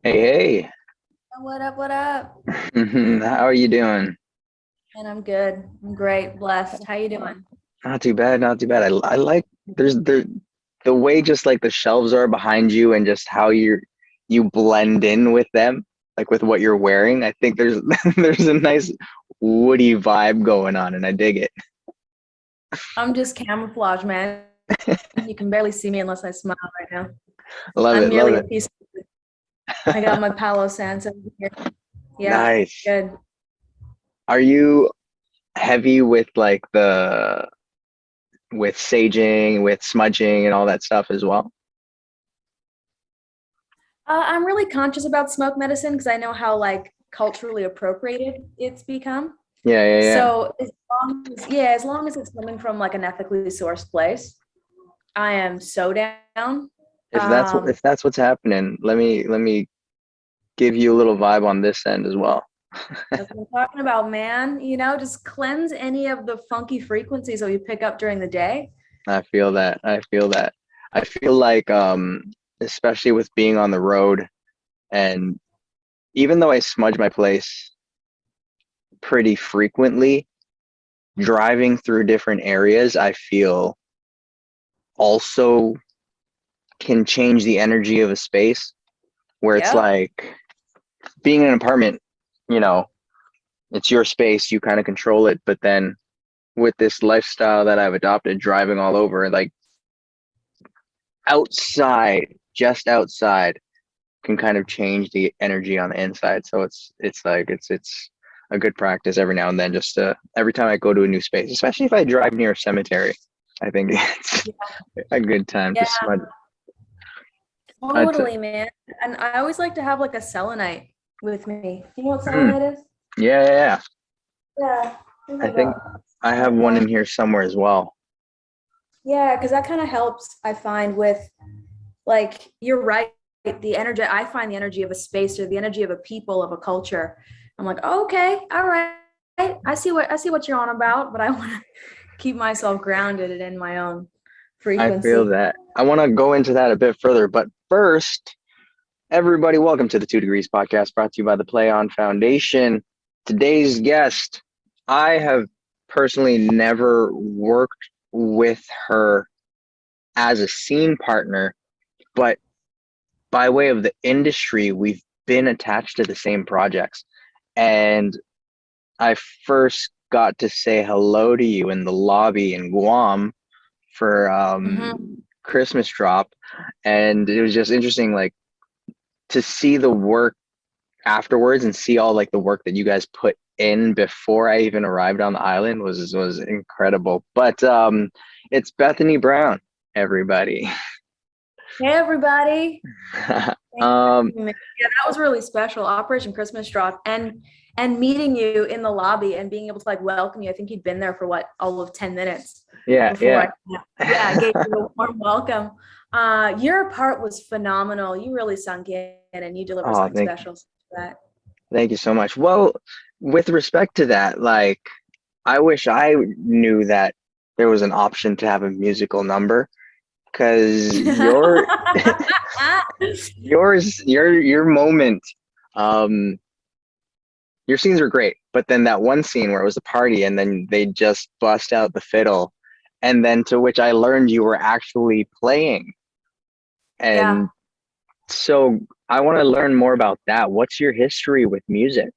Hey, What up? What up? hey. How are you doing? And I'm good. I'm great. Blessed. How you doing? Not too bad, not too bad. I like the way just like the shelves are behind you and just how you blend in with them, like with what you're wearing. I think there's there's a nice woody vibe going on and I dig it. I'm just camouflage, man. You can barely see me unless I smile right now. Love I'm it, love merely a it. piece. I got my Palo Santo here. Yeah, Nice. good. Are you heavy with like the with saging, with smudging and all that stuff as well? I'm really conscious about smoke medicine because I know how like culturally appropriated it's become. Yeah, yeah, yeah. So as long as it's coming from like an ethically sourced place, I am so down. Um, If that's what's happening, let me give you a little vibe on this end as well. That's what I'm talking about, man. Just cleanse any of the funky frequencies that you pick up during the day. I feel that. I feel that. I feel like especially with being on the road and even though I smudge my place pretty frequently, driving through different areas, I feel also can change the energy of a space where it's Yep. like being in an apartment, you know, it's your space, you kind of control it, but then with this lifestyle that I've adopted, driving all over, like outside, just outside can kind of change the energy on the inside. So it's like it's a good practice every now and then just to every time I go to a new space, especially if I drive near a cemetery, I think it's a good time to Yeah, smudge. It's, totally, man. And I always like to have like a selenite with me. Do you know what mm, selenite is? yeah, yeah, yeah. Yeah. Give me I think about I have one okay. in here somewhere as well. Yeah, because that kind of helps, I find, with like you're right. The energy, I find the energy of a space or the energy of a people, of a culture. I'm like, oh, okay, all right. I see what you're on about, but I want to keep myself grounded and in my own I feel frequency. that. I want to go into that a bit further, but first, everybody, welcome to the Two Degrees Podcast brought to you by the Play On Foundation. Today's guest, I have personally never worked with her as a scene partner, but by way of the industry, we've been attached to the same projects. And I first got to say hello to you in the lobby in Guam for Hmm. Christmas drop. And it was just interesting, like to see the work afterwards and see all like the work that you guys put in before I even arrived on the island was incredible. But it's Bethany Brown, everybody. Hey, everybody. Thanks for um having me. Yeah, that was really special. Operation Christmas Drop and meeting you in the lobby and being able to like welcome you. I think you'd been there for what, all of 10 minutes yeah, before yeah. I gave you a warm welcome. Your part was phenomenal. You really sunk in and you delivered Oh, something special for that. thank you so much. Well, with respect to that, like I wish I knew that there was an option to have a musical number because your moment, um, your scenes were great, but then that one scene where it was a party and then they just bust out the fiddle, and then to which I learned you were actually playing. Yeah. And so I want to learn more about that. What's your history with music?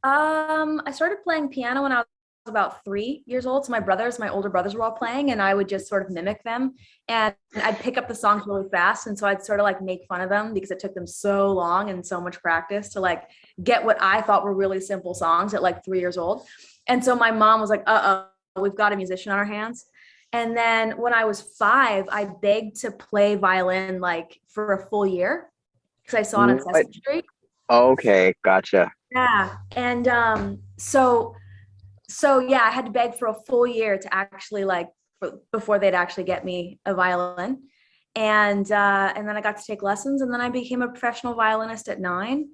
I started playing piano when I was about 3 years old. So my older brothers were all playing, and I would just sort of mimic them. And I'd pick up the songs really fast. And so I'd sort of like make fun of them because it took them so long and so much practice to like get what I thought were really simple songs at like 3 years old. And so my mom was like, we've got a musician on our hands. And then when I was 5, I begged to play violin like for a full year because I saw it on What? Sesame Street. Okay, gotcha. Yeah. And so yeah, I had to beg for a full year to actually like before they'd actually get me a violin. And then I got to take lessons, and then I became a professional violinist at 9.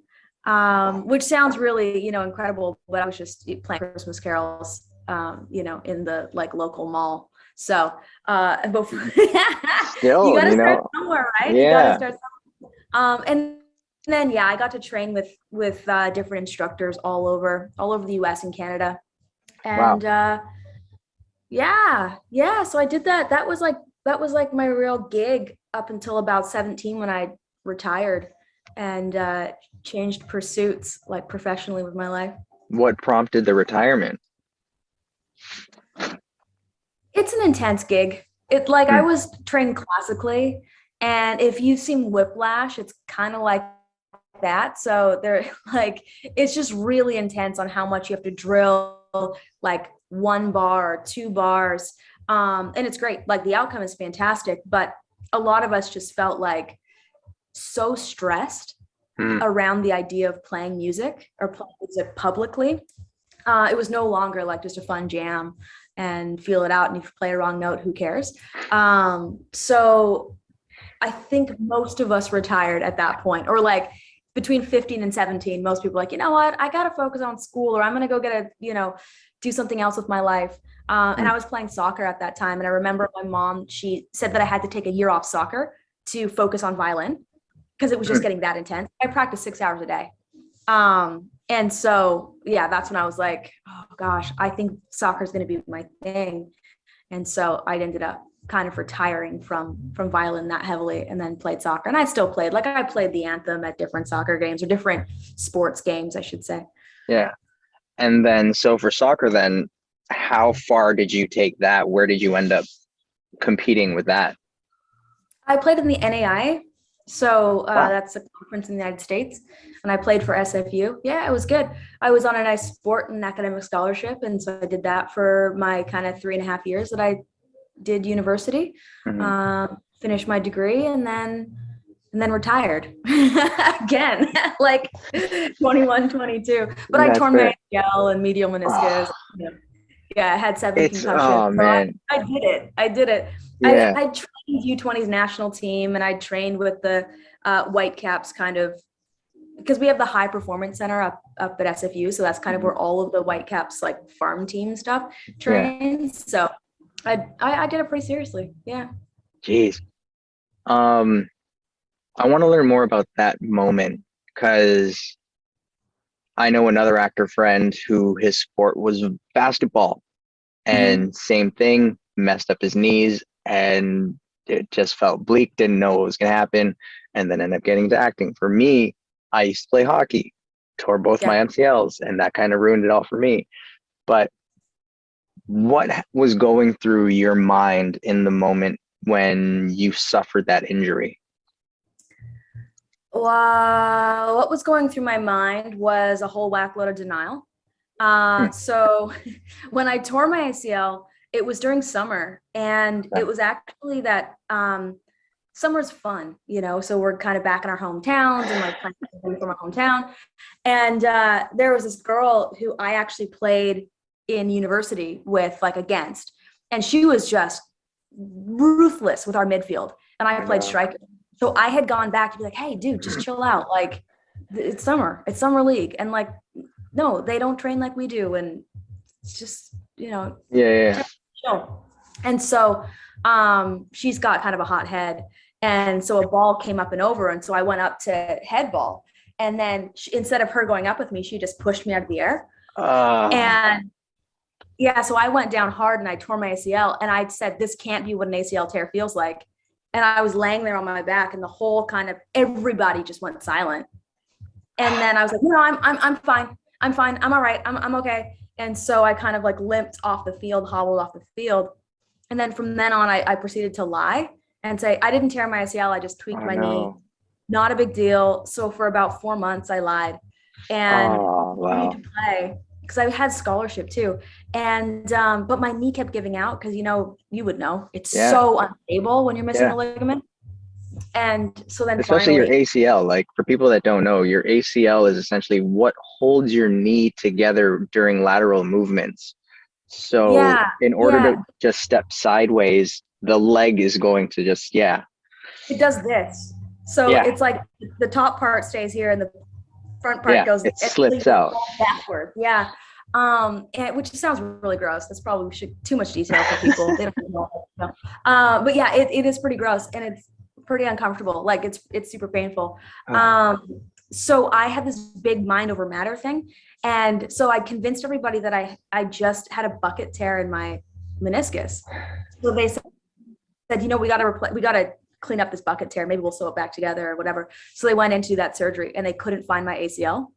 Which sounds really, incredible, but I was just playing Christmas carols, in the like local mall. So before Still, you got to start somewhere, right? You got to yeah. start. And then yeah, I got to train with different instructors all over the US and Canada. Wow. And yeah, so I did that. That was like my real gig up until about 17 when I retired and changed pursuits like professionally with my life. What prompted the retirement? It's an intense gig. It like I Hmm. was trained classically, and if you've seen Whiplash, it's kind of like that. So they're like, it's just really intense on how much you have to drill, like one bar or two bars. And it's great. Like the outcome is fantastic, but a lot of us just felt like so stressed Hmm. around the idea of playing music or playing music publicly. It was no longer like just a fun jam and feel it out. And if you play a wrong note, who cares? So I think most of us retired at that point, or like between 15 and 17, most people are like, you know what, I got to focus on school, or I'm going to go get do something else with my life. And Hmm. I was playing soccer at that time. And I remember my mom, she said that I had to take a year off soccer to focus on violin because it was just Hmm. getting that intense. I practiced 6 hours a day. And so, yeah, that's when I was like, oh gosh, I think soccer is going to be my thing. And so I ended up kind of retiring from violin that heavily and then played soccer. And I still played, like I played the anthem at different soccer games or different sports games, I should say. Yeah. And then, so for soccer, then, how far did you take that? Where did you end up competing with that? I played in the NAI. So Wow. that's a conference in the United States. And I played for SFU. Yeah, it was good. I was on a nice sport and academic scholarship. And so I did that for my kind of 3.5 years that I did university, Hmm. finished my degree, and then retired again, like 21, 22. But I That's tore my fair. ACL and medial Oh, meniscus. Yeah, I had 7 concussions. oh So man. I did it. I did it. Yeah. I trained U20's national team, and I trained with the Whitecaps kind of because we have the high performance center up at SFU. So that's kind of Mhm. where all of the Whitecaps like farm team stuff Yeah. trains. So I did it pretty seriously. Yeah. Jeez. Um, I want to learn more about that moment because I know another actor friend who his sport was basketball, Mm-hmm. and same thing, messed up his knees, and it just felt bleak, didn't know what was going to happen, and then ended up getting into acting. For me, I used to play hockey, tore both my Yeah. MCLs, and that kind of ruined it all for me. But what was going through your mind in the moment when you suffered that injury? Well, what was going through my mind was a whole whack load of denial. Hmm. So when I tore my ACL, it was during summer, and Yeah. it was actually that summer's fun, so we're kind of back in our hometowns and like playing from our hometown. And there was this girl who I actually played in university with, like against, and she was just ruthless with our midfield, and I I played know. striker. So I had gone back to be like, hey, dude, just chill out. Like, it's summer league. And like, no, they don't train like we do. And it's just, Yeah, yeah, chill. And so she's got kind of a hot head. And so a ball came up and over. And so I went up to head ball. And then instead of her going up with me, she just pushed me out of the air. yeah. And yeah, so I went down hard and I tore my ACL. And I said, this can't be what an ACL tear feels like. And I was laying there on my back, and the whole kind of everybody just went silent. And then I was like, no, I'm fine. I'm fine. I'm all right. I'm okay. And so I kind of like limped off the field, hobbled off the field. And then from then on, I proceeded to lie and say, I didn't tear my ACL. I just tweaked Oh my knee. no. Not a big deal. So for about 4 months, I lied and Oh continued wow. to play because I had scholarship too. And but my knee kept giving out because you would know it's Yeah, so unstable when you're missing yeah. a ligament. And so then Especially your finally, ACL. Like for people that don't know, your ACL is essentially what holds your knee together during lateral movements. So yeah, in order yeah, to just step sideways, the leg is going to just, yeah, it does this. So yeah, it's like the top part stays here and the front part yeah. goes It and slips out. backward. Yeah. And which sounds really gross. That's probably too much detail for people. They don't know. But yeah, it is pretty gross. And it's pretty uncomfortable. Like it's super painful. Oh, So I had this big mind over matter thing. And so I convinced everybody that I just had a bucket tear in my meniscus. So they said, we got to clean up this bucket tear. Maybe we'll sew it back together or whatever. So they went in to do that surgery and they couldn't find my ACL.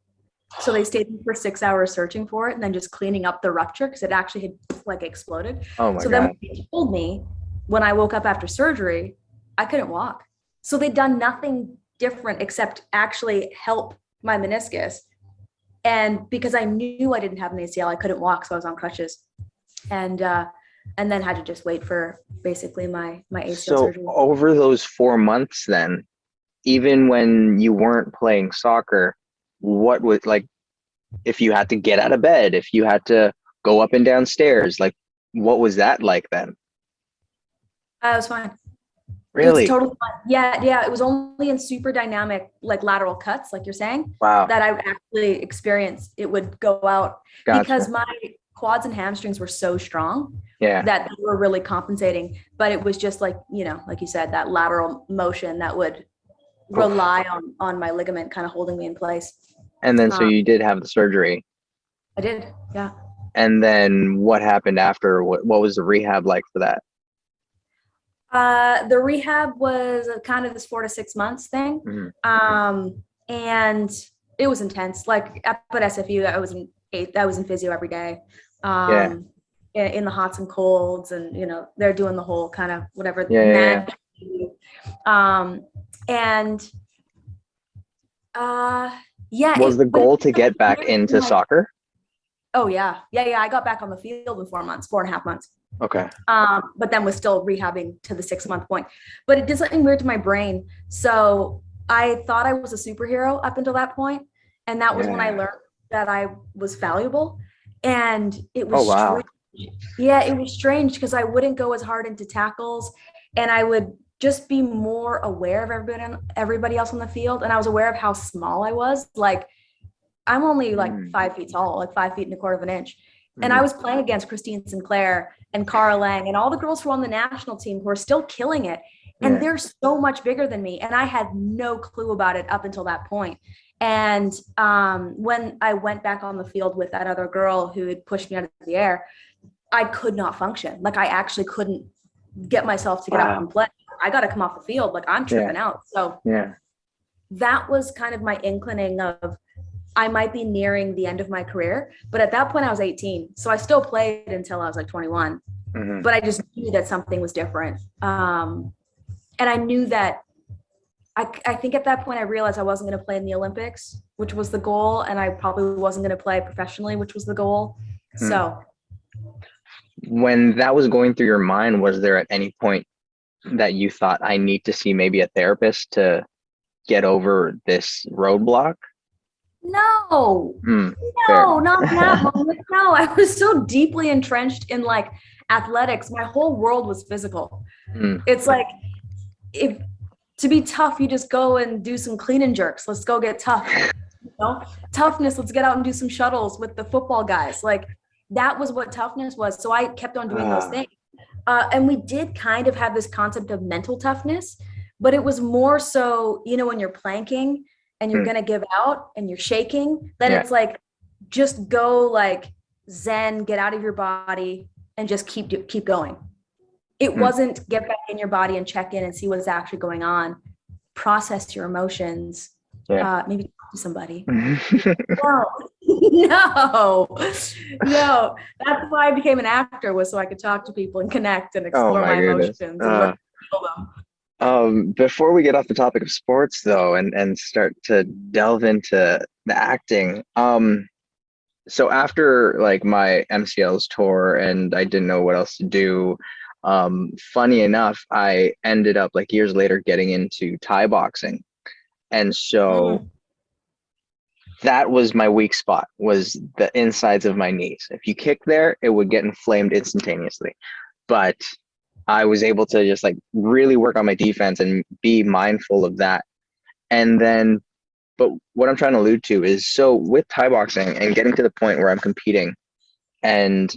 So they stayed for 6 hours searching for it and then just cleaning up the rupture because it actually had like exploded. oh my So then God. when they told me when I woke up after surgery, I couldn't walk. So they'd done nothing different except actually help my meniscus. And because I knew I didn't have an ACL, I couldn't walk, so I was on crutches, and then had to just wait for basically my ACL So surgery. over those 4 months then, even when you weren't playing soccer, what was like, if you had to get out of bed, if you had to go up and down stairs, like what was that like then? It was fine. It was Really? totally fine. Yeah, yeah. It was only in super dynamic, like lateral cuts, like you're saying, Wow. that I would actually experience it would go out because Gotcha. my quads and hamstrings were so strong Yeah. that they were really compensating. But it was just like, like you said, that lateral motion that would Oof. rely on my ligament kind of holding me in place. And then so Um, you did have the surgery. I did, yeah. And then what happened after? What was the rehab like for that? The rehab was kind of this 4 to 6 months thing. Mhm. And it was intense. Like up at SFU, I was in physio every day. Yeah. In the hots and colds, and they're doing the whole kind of whatever Yeah. Yeah. Yeah. mad. Um, and yeah, Was the but it goal to was get back weird, into soccer? oh yeah, yeah, yeah. I got back on the field in 4 months, 4.5 months. Okay. But then was still rehabbing to the 6 month point. But it did something weird to my brain. So I thought I was a superhero up until that point, and that was when I Yeah. learned that I was valuable. And it Oh was wow. strange. Yeah, it was strange because I wouldn't go as hard into tackles, and I would just be more aware of everybody else on the field. And I was aware of how small I was. Like I'm only like Mm. 5 feet tall, like 5 feet and a quarter of an inch. And I Mhm. was playing against Christine Sinclair and Cara Lang and all the girls who were on the national team who are still killing it. And Yeah. they're so much bigger than me. And I had no clue about it up until that point. And when I went back on the field with that other girl who had pushed me out of the air, I could not function. Like I actually couldn't get myself to get up and Wow. play. I got to come off the field. Like I'm Yeah. tripping out. So Yeah. that was kind of my inclining of I might be nearing the end of my career, but at that point I was 18. So I still played until I was like 21, Mhm. but I just knew that something was different. And I knew that I think at that point I realized I wasn't going to play in the Olympics, which was the goal. And I probably wasn't going to play professionally, which was the goal. Hmm. So When that was going through your mind, was there at any point that you thought I need to see maybe a therapist to get over this roadblock? no, Hmm. Fair. no, not that moment. No, I was so deeply entrenched in like athletics. My whole world was physical. Hmm. It's like, if to be tough, you just go and do some clean and jerks. Let's go get tough. Toughness. Let's get out and do some shuttles with the football guys. Like that was what toughness was. So I kept on doing those Ah. things. And we did kind of have this concept of mental toughness, but it was more so, when you're planking and you're Hmm. going to give out and you're shaking, then Yeah. it's like, just go like Zen, get out of your body and just keep going. It Hmm. wasn't get back in your body and check in and see what's actually going on, process your emotions, Yeah. maybe talk to somebody. No, no, no. That's why I became an actor, was so I could talk to people and connect and Oh explore my my goodness. emotions and learn to feel them. Before we get off the topic of sports though, and start to delve into the acting, so after like my MCLs tour and I didn't know what else to do, funny enough, I ended up like years later getting into Thai boxing. And so Mm. that was my weak spot, was the insides of my knees. If you kick there, it would get inflamed instantaneously. But I was able to just like really work on my defense and be mindful of that. And then, but what I'm trying to allude to is, so with Thai boxing and getting to the point where I'm competing, and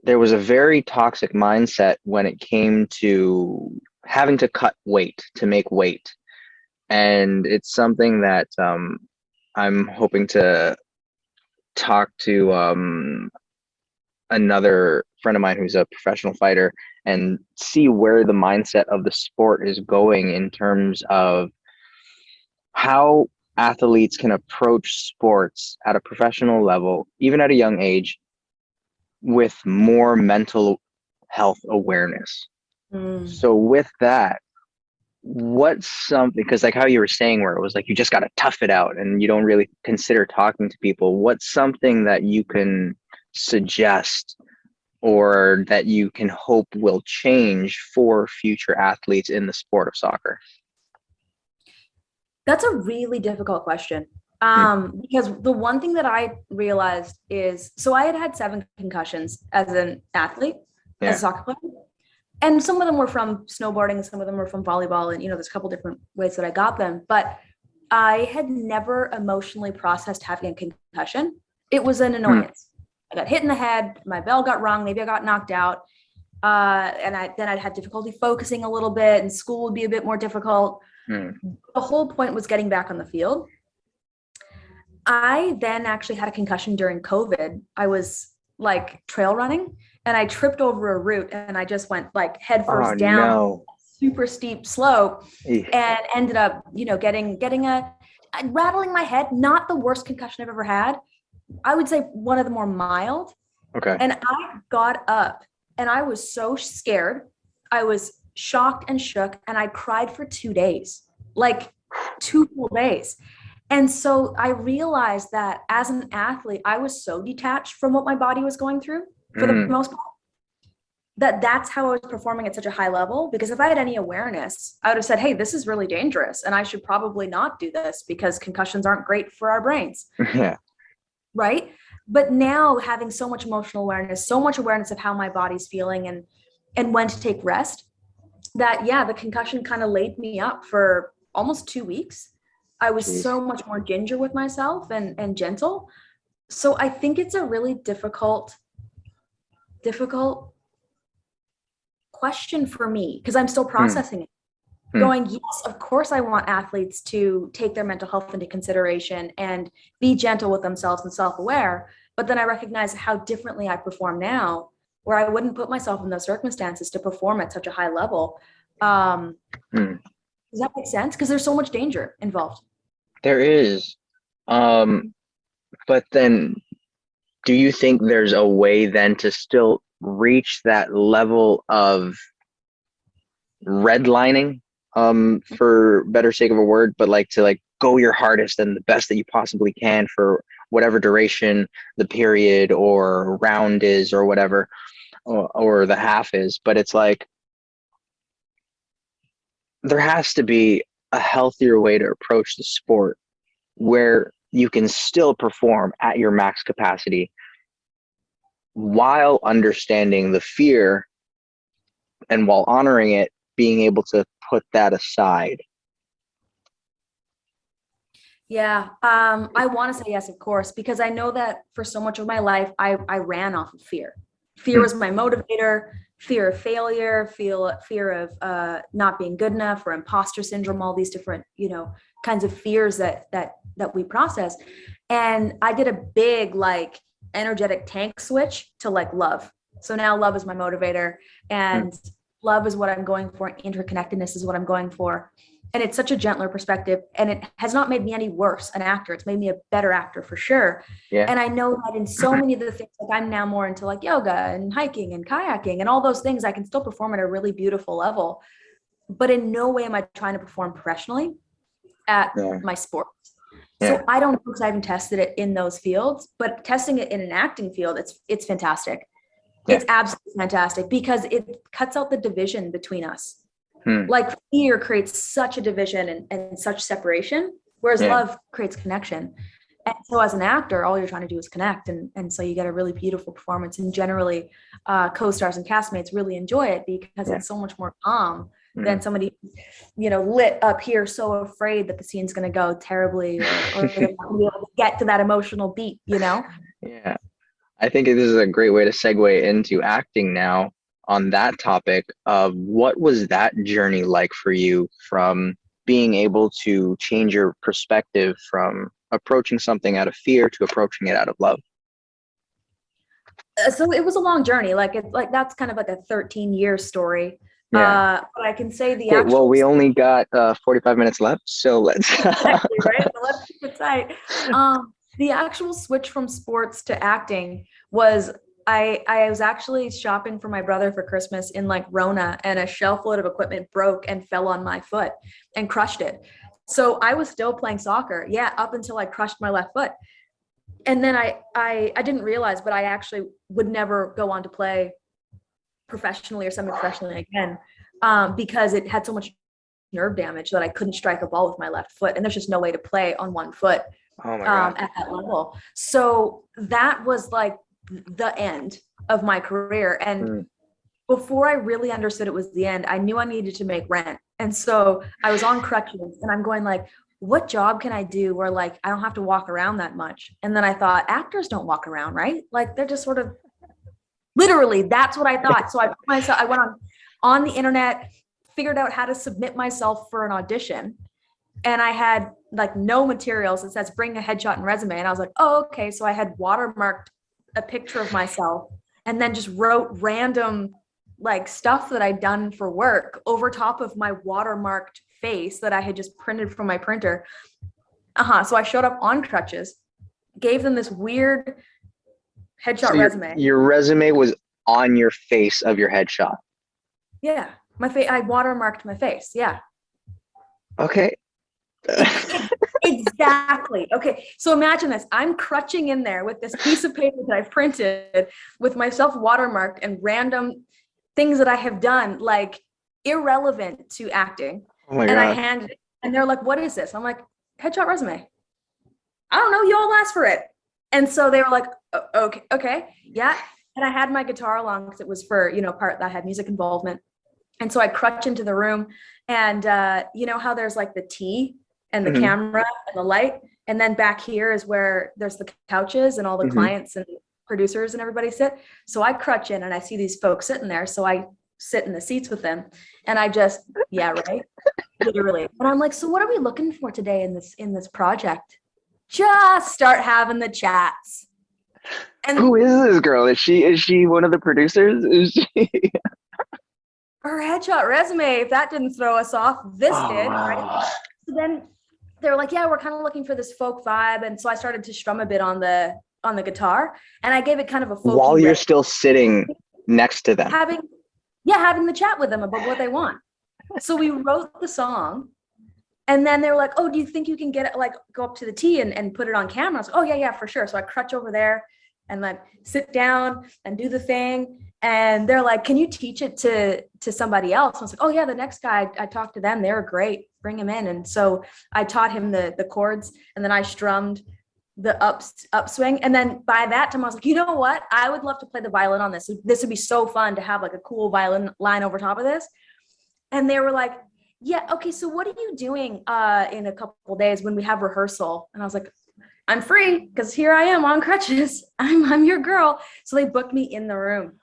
there was a very toxic mindset when it came to having to cut weight to make weight. And it's something that I'm hoping to talk to another friend of mine who's a professional fighter and see where the mindset of the sport is going in terms of how athletes can approach sports at a professional level, even at a young age, with more mental health awareness. So with that, what's something, because like how you were saying where it was like you just got to tough it out and you don't really consider talking to people, what's something that you can suggest or that you can hope will change for future athletes in the sport of soccer? That's a really difficult question. Because the one thing that I realized is, so I had 7 concussions as an athlete, as a Yeah. soccer player, and some of them were from snowboarding, some of them were from volleyball, and there's a couple different ways that I got them. But I had never emotionally processed having a concussion. It was an Hmm. annoyance. I got hit in the head, my bell got rung, maybe I got knocked out, and I'd had difficulty focusing a little bit, and school would be a bit more difficult. Hmm. The whole point was getting back on the field. I then actually had a concussion during COVID. I was like trail running and I tripped over a root and I just went like head Oh first down, no. super steep slope, Eh, and ended up, getting a rattling my head, not the worst concussion I've ever had. I would say one of the more mild. okay. And I got up and I was so scared. I was shocked and shook and I cried for 2 days, like 2 full days. And so I realized that as an athlete, I was so detached from what my body was going through for the Mm, most part, that that's how I was performing at such a high level. Because if I had any awareness, I would have said, hey, this is really dangerous and I should probably not do this because concussions aren't great for our brains. yeah. Right. But now having so much emotional awareness, so much awareness of how my body's feeling and when to take rest, that yeah, the concussion kind of laid me up for almost 2 weeks. I was Jeez. so much more ginger with myself and gentle. So I think it's a really difficult question for me because I'm still Hmm. processing it. Hmm. Going, yes, of course, I want athletes to take their mental health into consideration and be gentle with themselves and self aware. But then I recognize how differently I perform now, where I wouldn't put myself in those circumstances to perform at such a high level. Um, Hmm. does that make sense? Because there's so much danger involved. There is. Um, but then do you think there's a way then to still reach that level of redlining, for better sake of a word, but like to like go your hardest and the best that you possibly can for whatever duration the period or round is or whatever, or the half is, but it's like there has to be a healthier way to approach the sport where you can still perform at your max capacity while understanding the fear and while honoring it, being able to put that aside. Yeah, I want to say yes, of course, because I know that for so much of my life, I ran off of fear. Fear Hmm. was my motivator, fear of failure, fear of not being good enough, or imposter syndrome, all these different, kinds of fears that we process. And I did a big like energetic tank switch to like love. So now love is my motivator, Hmm. and love is what I'm going for. Interconnectedness is what I'm going for, and it's such a gentler perspective, and it has not made me any worse an actor. It's made me a better actor for sure. Yeah. And I know that in so many of the things, like I'm now more into like yoga and hiking and kayaking and all those things, I can still perform at a really beautiful level, but in no way am I trying to perform professionally at Yeah. my sport. Yeah. So I don't know because I haven't tested it in those fields, but testing it in an acting field, it's fantastic. Yeah. It's absolutely fantastic because it cuts out the division between us. Hmm. Like fear creates such a division and such separation, whereas Yeah. love creates connection. And so as an actor, all you're trying to do is connect. And so you get a really beautiful performance. And generally, co-stars and castmates really enjoy it because Yeah. it's so much more calm Hmm. than somebody, lit up here, so afraid that the scene's going to go terribly or they're not going to be able to get to that emotional beat. Yeah. I think this is a great way to segue into acting now. on that topic of what was that journey like for you from being able to change your perspective from approaching something out of fear to approaching it out of love? So it was a long journey. Like that's kind of like a 13-year story. Yeah. But I can say the Okay, well, actual we only got 45 minutes left, so let's. exactly, right. So let's keep it tight. The actual switch from sports to acting was I was actually shopping for my brother for Christmas in like Rona, and a shelf load of equipment broke and fell on my foot and crushed it. So I was still playing soccer, yeah, up until I crushed my left foot. And then I didn't realize, but I actually would never go on to play professionally or semi-professionally again, because it had so much nerve damage that I couldn't strike a ball with my left foot, and there's just no way to play on one foot Oh my God. at that level. So that was like the end of my career. And Mm. before I really understood it was the end, I knew I needed to make rent. And so I was on crutches, and I'm going like, what job can I do where like I don't have to walk around that much? And then I thought, actors don't walk around, right? Like they're just sort of literally, that's what I thought. So I went on the internet, figured out how to submit myself for an audition. And I had like no materials. It says bring a headshot and resume. And I was like, oh, okay. So I had watermarked a picture of myself and then just wrote random like stuff that I'd done for work over top of my watermarked face that I had just printed from my printer. So I showed up on crutches, gave them this weird headshot So resume. your resume was on your face of your headshot. Yeah, my face. I watermarked my face. Yeah. Okay. Exactly. Okay. So imagine this. I'm crutching in there with this piece of paper that I've printed with myself watermarked and random things that I have done, like irrelevant to acting. Oh my And I God. handed it, and they're like, what is this? I'm like, headshot resume. I don't know. You all asked for it. And so they were like, okay. Yeah. And I had my guitar along because it was for, part that had music involvement. And so I crutch into the room, and you know how there's like the T and the Hmm. camera and the light. And then back here is where there's the couches and all the Hmm. clients and producers and everybody sit. So I crutch in and I see these folks sitting there. So I sit in the seats with them, and I just, yeah, right. Literally. And I'm like, so what are we looking for today in this project? Just start having the chats. And Who is this girl? Is she one of the producers? Is she? her headshot resume, if that didn't throw us off, this Oh did, right? wow. So then they were like, yeah, we're kind of looking for this folk vibe. And so I started to strum a bit on the guitar, and I gave it kind of a folky While you're riff, still sitting next to them. having the chat with them about what they want. So we wrote the song, and then they were like, oh, do you think you can get it, like go up to the T and put it on camera? I was like, oh yeah, for sure. So I crutch over there and like sit down and do the thing. And they're like, can you teach it to somebody else? I was like, oh yeah, the next guy, I talked to them. They were great. Bring him in. And so I taught him the chords, and then I strummed the upswing. And then by that time I was like, you know what? I would love to play the violin on this. This would be so fun to have like a cool violin line over top of this. And they were like, yeah, okay, so what are you doing in a couple of days when we have rehearsal? And I was like, I'm free because here I am on crutches. I'm your girl. So they booked me in the room.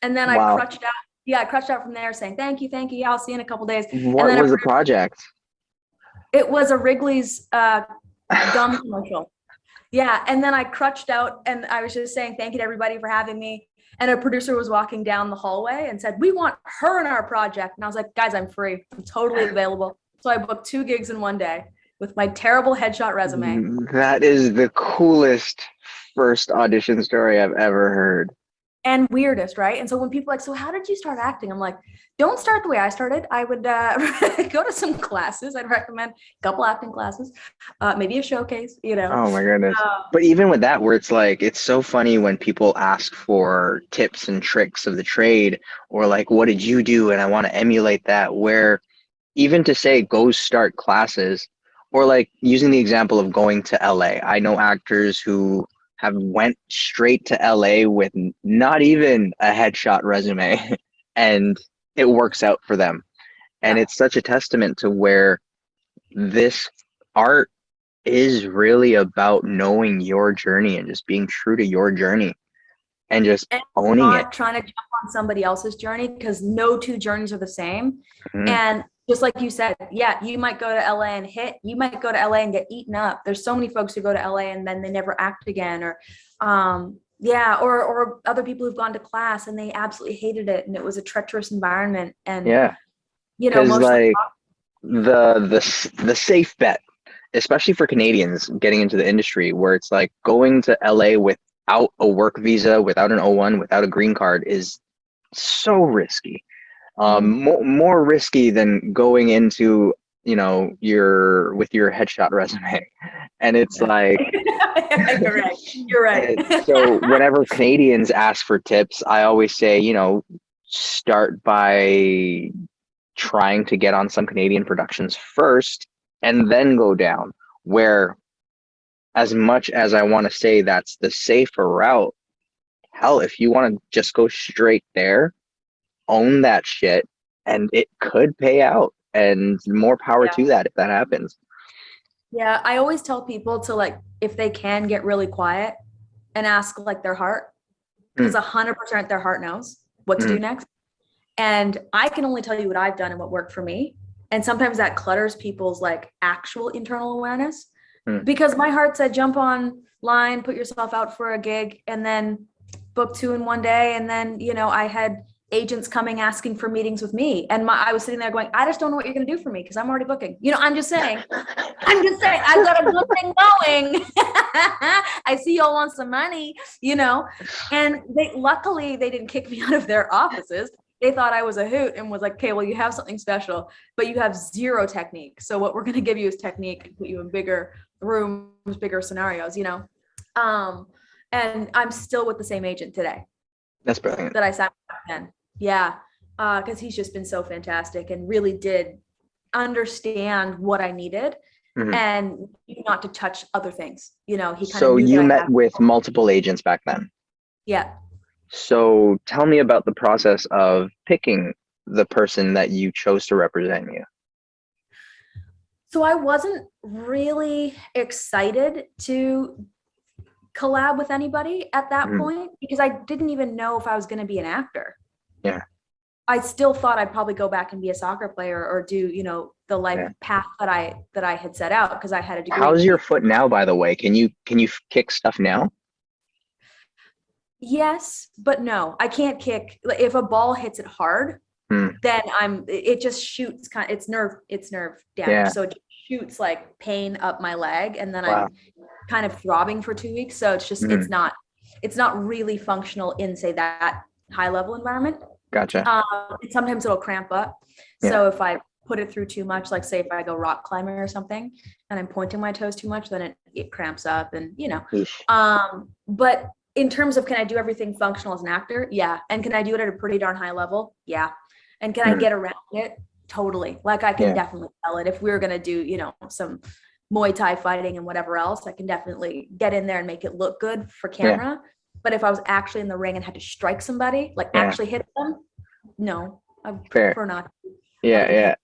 And then I Wow. crutched out. Yeah, I crutched out from there saying, thank you. Yeah, I'll see you in a couple of days. And What then was the project? it was a Wrigley's gum commercial. Yeah. And then I crutched out, and I was just saying thank you to everybody for having me. And a producer was walking down the hallway and said, we want her in our project. And I was like, guys, I'm free. I'm totally available. So I booked 2 gigs in one day with my terrible headshot resume. That is the coolest first audition story I've ever heard. And weirdest, right? And so when people are like, so how did you start acting? I'm like, don't start the way I started. I would go to some classes. I'd recommend a couple acting classes, maybe a showcase, Oh my goodness. But even with that, where it's like, it's so funny when people ask for tips and tricks of the trade, or like, what did you do? And I want to emulate that, where even to say go start classes, or like using the example of going to LA. I know actors who have went straight to LA with not even a headshot resume and it works out for them. And Yeah. it's such a testament to where this art is really about knowing your journey and just being true to your journey. and just and owning it. not trying to jump on somebody else's journey, because no two journeys are the same. Mhm. And just like you said, yeah, you might go to LA and hit, you might go to LA and get eaten up. There's so many folks who go to LA and then they never act again, or or other people who've gone to class and they absolutely hated it and it was a treacherous environment. And Yeah, because most of like the safe bet, especially for Canadians getting into the industry, where it's like going to LA without a work visa, without an O1, without a green card, is so risky. More risky than going into, your with your headshot resume. And it's like, You're right. so whenever Canadians ask for tips, I always say, start by trying to get on some Canadian productions first and then go down. Where, as much as I want to say that's the safer route, hell, if you want to just go straight there, own that shit, and it could pay out. And more power Yeah. to that if that happens. Yeah, I always tell people to, like, if they can, get really quiet and ask like their heart, because 100% their heart knows what to do next. And I can only tell you what I've done and what worked for me. And sometimes that clutters people's like actual internal awareness, because my heart said jump online, put yourself out for a gig, and then book 2 in one day. And then, I had agents coming asking for meetings with me. And I was sitting there going, I just don't know what you're going to do for me because I'm already booking. I'm just saying, I've got a good thing going. I see y'all want some money, and luckily they didn't kick me out of their offices. They thought I was a hoot and was like, okay, well, you have something special, but you have zero technique. So what we're going to give you is technique and put you in bigger rooms, bigger scenarios, and I'm still with the same agent today. That's brilliant. That I sat with then. Yeah. Because he's just been so fantastic and really did understand what I needed and not to touch other things. He kind of. So you met with multiple agents back then? Yeah. So tell me about the process of picking the person that you chose to represent you. So I wasn't really excited to collab with anybody at that point, because I didn't even know if I was going to be an actor. Yeah. I still thought I'd probably go back and be a soccer player or do, the life path that I had set out, because I had a degree. How's your foot now, by the way? Can you kick stuff now? Yes, but no, I can't kick. If a ball hits it hard, then it just shoots it's nerve damage. So it shoots like pain up my leg, and then I'm kind of throbbing for 2 weeks. So it's just, it's not really functional in, say, that high level environment. Gotcha. Sometimes it'll cramp up. So if I put it through too much, like say if I go rock climbing or something and I'm pointing my toes too much, then it cramps up, and but in terms of, can I do everything functional as an actor? Yeah. And can I do it at a pretty darn high level? Yeah. And can I get around it? Totally. Like I can definitely tell it. If we were going to do, some Muay Thai fighting and whatever else, I can definitely get in there and make it look good for camera. But if I was actually in the ring and had to strike somebody, like actually hit them, no, I prefer not. Yeah.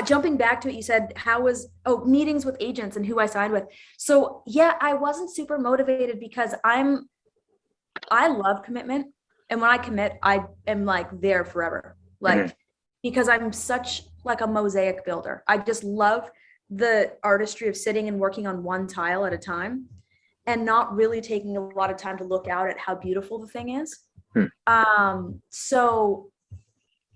Jumping back to it, you said, meetings with agents and who I signed with. So I wasn't super motivated, because I love commitment. And when I commit, I am like there forever. Like, because I'm such like a mosaic builder. I just love the artistry of sitting and working on one tile at a time and not really taking a lot of time to look out at how beautiful the thing is.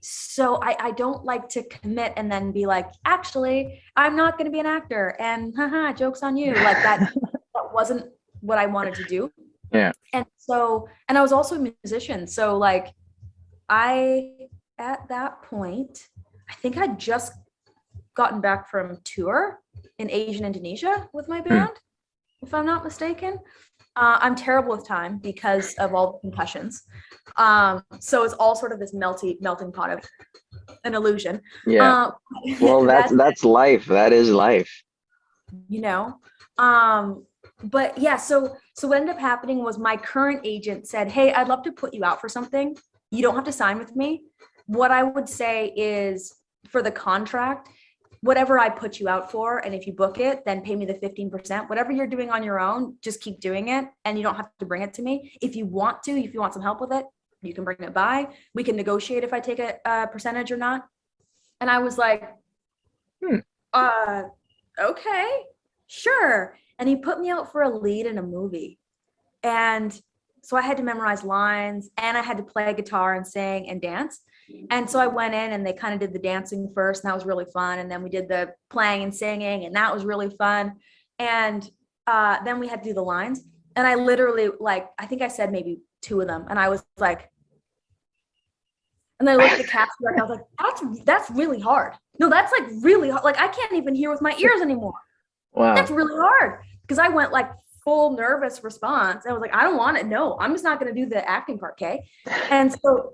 So I don't like to commit and then be like, actually, I'm not going to be an actor, and haha, joke's on you. Like that wasn't what I wanted to do. Yeah. And I was also a musician. So like at that point, I think I'd just gotten back from tour in Asia and Indonesia with my band, if I'm not mistaken. I'm terrible with time because of all the concussions. So it's all sort of this melting pot of an illusion. Yeah. Well, that's life. That is life. But yeah, so what ended up happening was my current agent said, hey, I'd love to put you out for something. You don't have to sign with me. What I would say is, for the contract, whatever I put you out for, and if you book it, then pay me the 15%. Whatever you're doing on your own, just keep doing it, and you don't have to bring it to me. If you want some help with it, you can bring it by. We can negotiate if I take a percentage or not. And I was like, okay, sure. And he put me out for a lead in a movie. And so I had to memorize lines, and I had to play guitar and sing and dance. And so I went in, and they kind of did the dancing first, and that was really fun. And then we did the playing and singing, and that was really fun. And then we had to do the lines. And I literally, like, I think I said maybe 2 of them. And I was like, and I looked at the cast, and I was like, that's really hard. No, that's like really hard. Like, I can't even hear with my ears anymore. Wow. That's really hard. Because I went like full nervous response. I was like, I don't want it. No, I'm just not going to do the acting part, okay? And so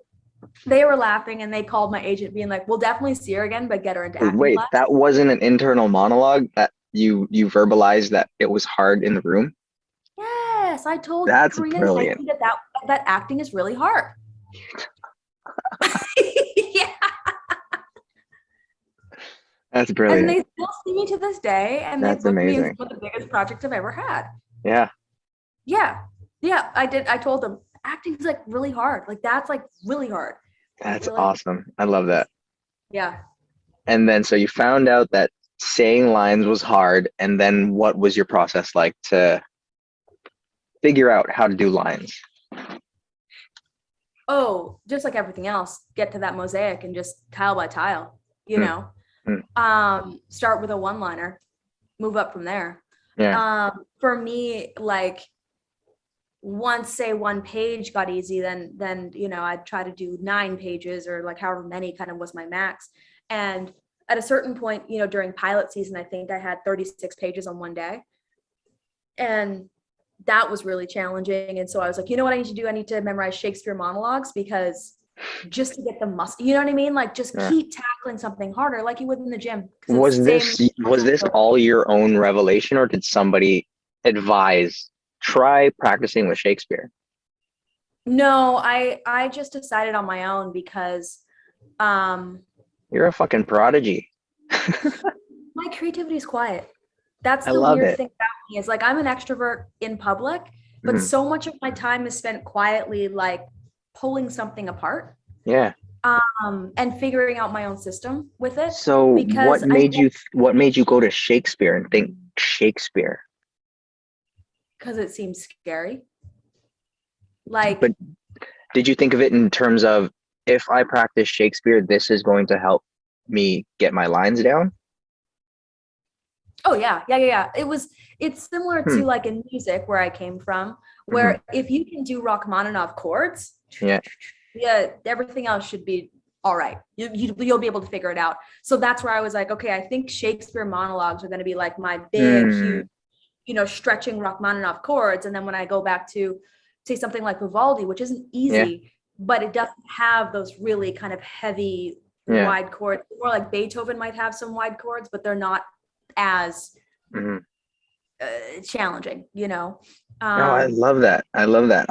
they were laughing, and they called my agent being like, we'll definitely see her again, but get her into acting Wait, class. that wasn't an internal monologue that you verbalized that it was hard in the room? Yes, I told That's Korean brilliant. that acting is really hard. Yeah. That's And brilliant. they still see me to this day, and they That's booked me in amazing. some of the biggest projects I've ever had. Yeah. Yeah. Yeah, I did. I told them acting's like really hard. Like, that's like really hard. That's Really? awesome. I love that. Yeah. And then so you found out that saying lines was hard, and then what was your process like to figure out how to do lines? Oh, just like everything else, get to that mosaic and just tile by tile, you Hmm. know. Start with a one-liner, move up from there. Yeah. For me, like, once say one page got easy, then I'd try to do 9 pages, or like however many kind of was my max. And at a certain point, during pilot season, I think I had 36 pages on one day, and that was really challenging. And so I was like, you know what I need to do? I need to memorize Shakespeare monologues, because just to get the muscle, you know what I mean? Like, just Yeah. keep tackling something harder, like you would in the gym. Was this all your own revelation, or did somebody advise try practicing with Shakespeare? No, I just decided on my own, because You're a fucking prodigy. my creativity is quiet. That's I the love weird it. thing about me, is like, I'm an extrovert in public, but Mhm. so much of my time is spent quietly, like pulling something apart, Yeah. and figuring out my own system with it. So Because I what made you go to Shakespeare and think Shakespeare? because it seems scary. Like, But did you think of it in terms of, if I practice Shakespeare, this is going to help me get my lines down? oh yeah. It's similar Hmm. to like in music where I came from, Mhm. where if you can do Rachmaninoff chords, Yeah. yeah, everything else should be all right. You'll be able to figure it out. So that's where I was like, okay, I think Shakespeare monologues are going to be like my big, huge, Mm. stretching Rachmaninoff chords. And then when I go back to say something like Vivaldi, which isn't Yeah. easy, but it doesn't have those really kind of heavy Yeah. wide chords. More like Beethoven might have some wide chords, but they're not as Mhm. challenging, No, I love that. I love that.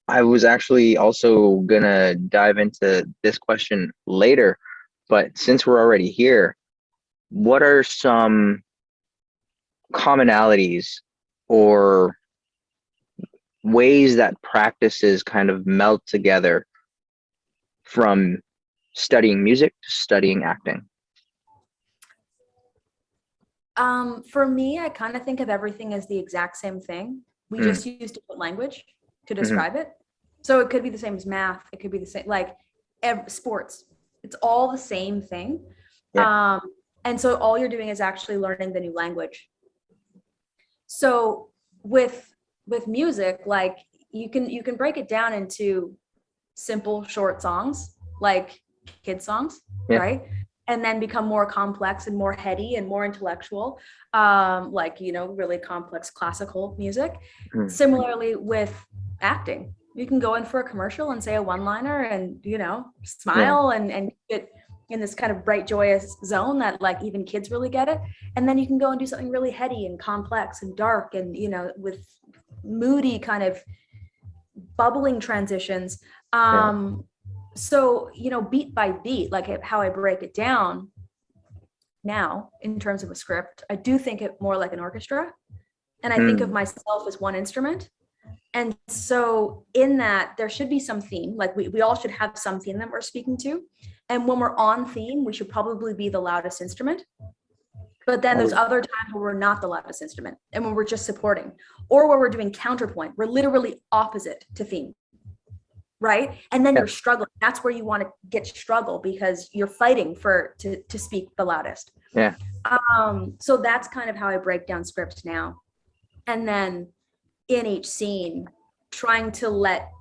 I was actually also gonna dive into this question later, but since we're already here, what are some commonalities or ways that practices kind of melt together from studying music to studying acting? For me, I kind of think of everything as the exact same thing. We Mm. just use different language to Mhm. describe it. So it could be the same as math. It could be the same, like sports. It's all the same thing. Yeah. And so all you're doing is actually learning the new language. So with music, like, you can break it down into simple, short songs, like kid songs, Yeah. right? And then become more complex and more heady and more intellectual, like, really complex classical music. Mm. Similarly with acting, you can go in for a commercial and say a one-liner and, smile and get in this kind of bright, joyous zone that like even kids really get it. And then you can go and do something really heady and complex and dark and, with moody kind of bubbling transitions. So, beat by beat, like how I break it down, now in terms of a script. I do think it more like an orchestra. And I think of Mm. myself as one instrument. And so in that, there should be some theme, like we all should have some theme that we're speaking to. And when we're on theme, we should probably be the loudest instrument. But then there's other times where we're not the loudest instrument and when we're just supporting, or where we're doing counterpoint. We're literally opposite to theme, right? And then Yeah. you're struggling. That's where you want to get struggle because you're fighting to speak the loudest. Yeah. So that's kind of how I break down scripts now. And then in each scene, trying to let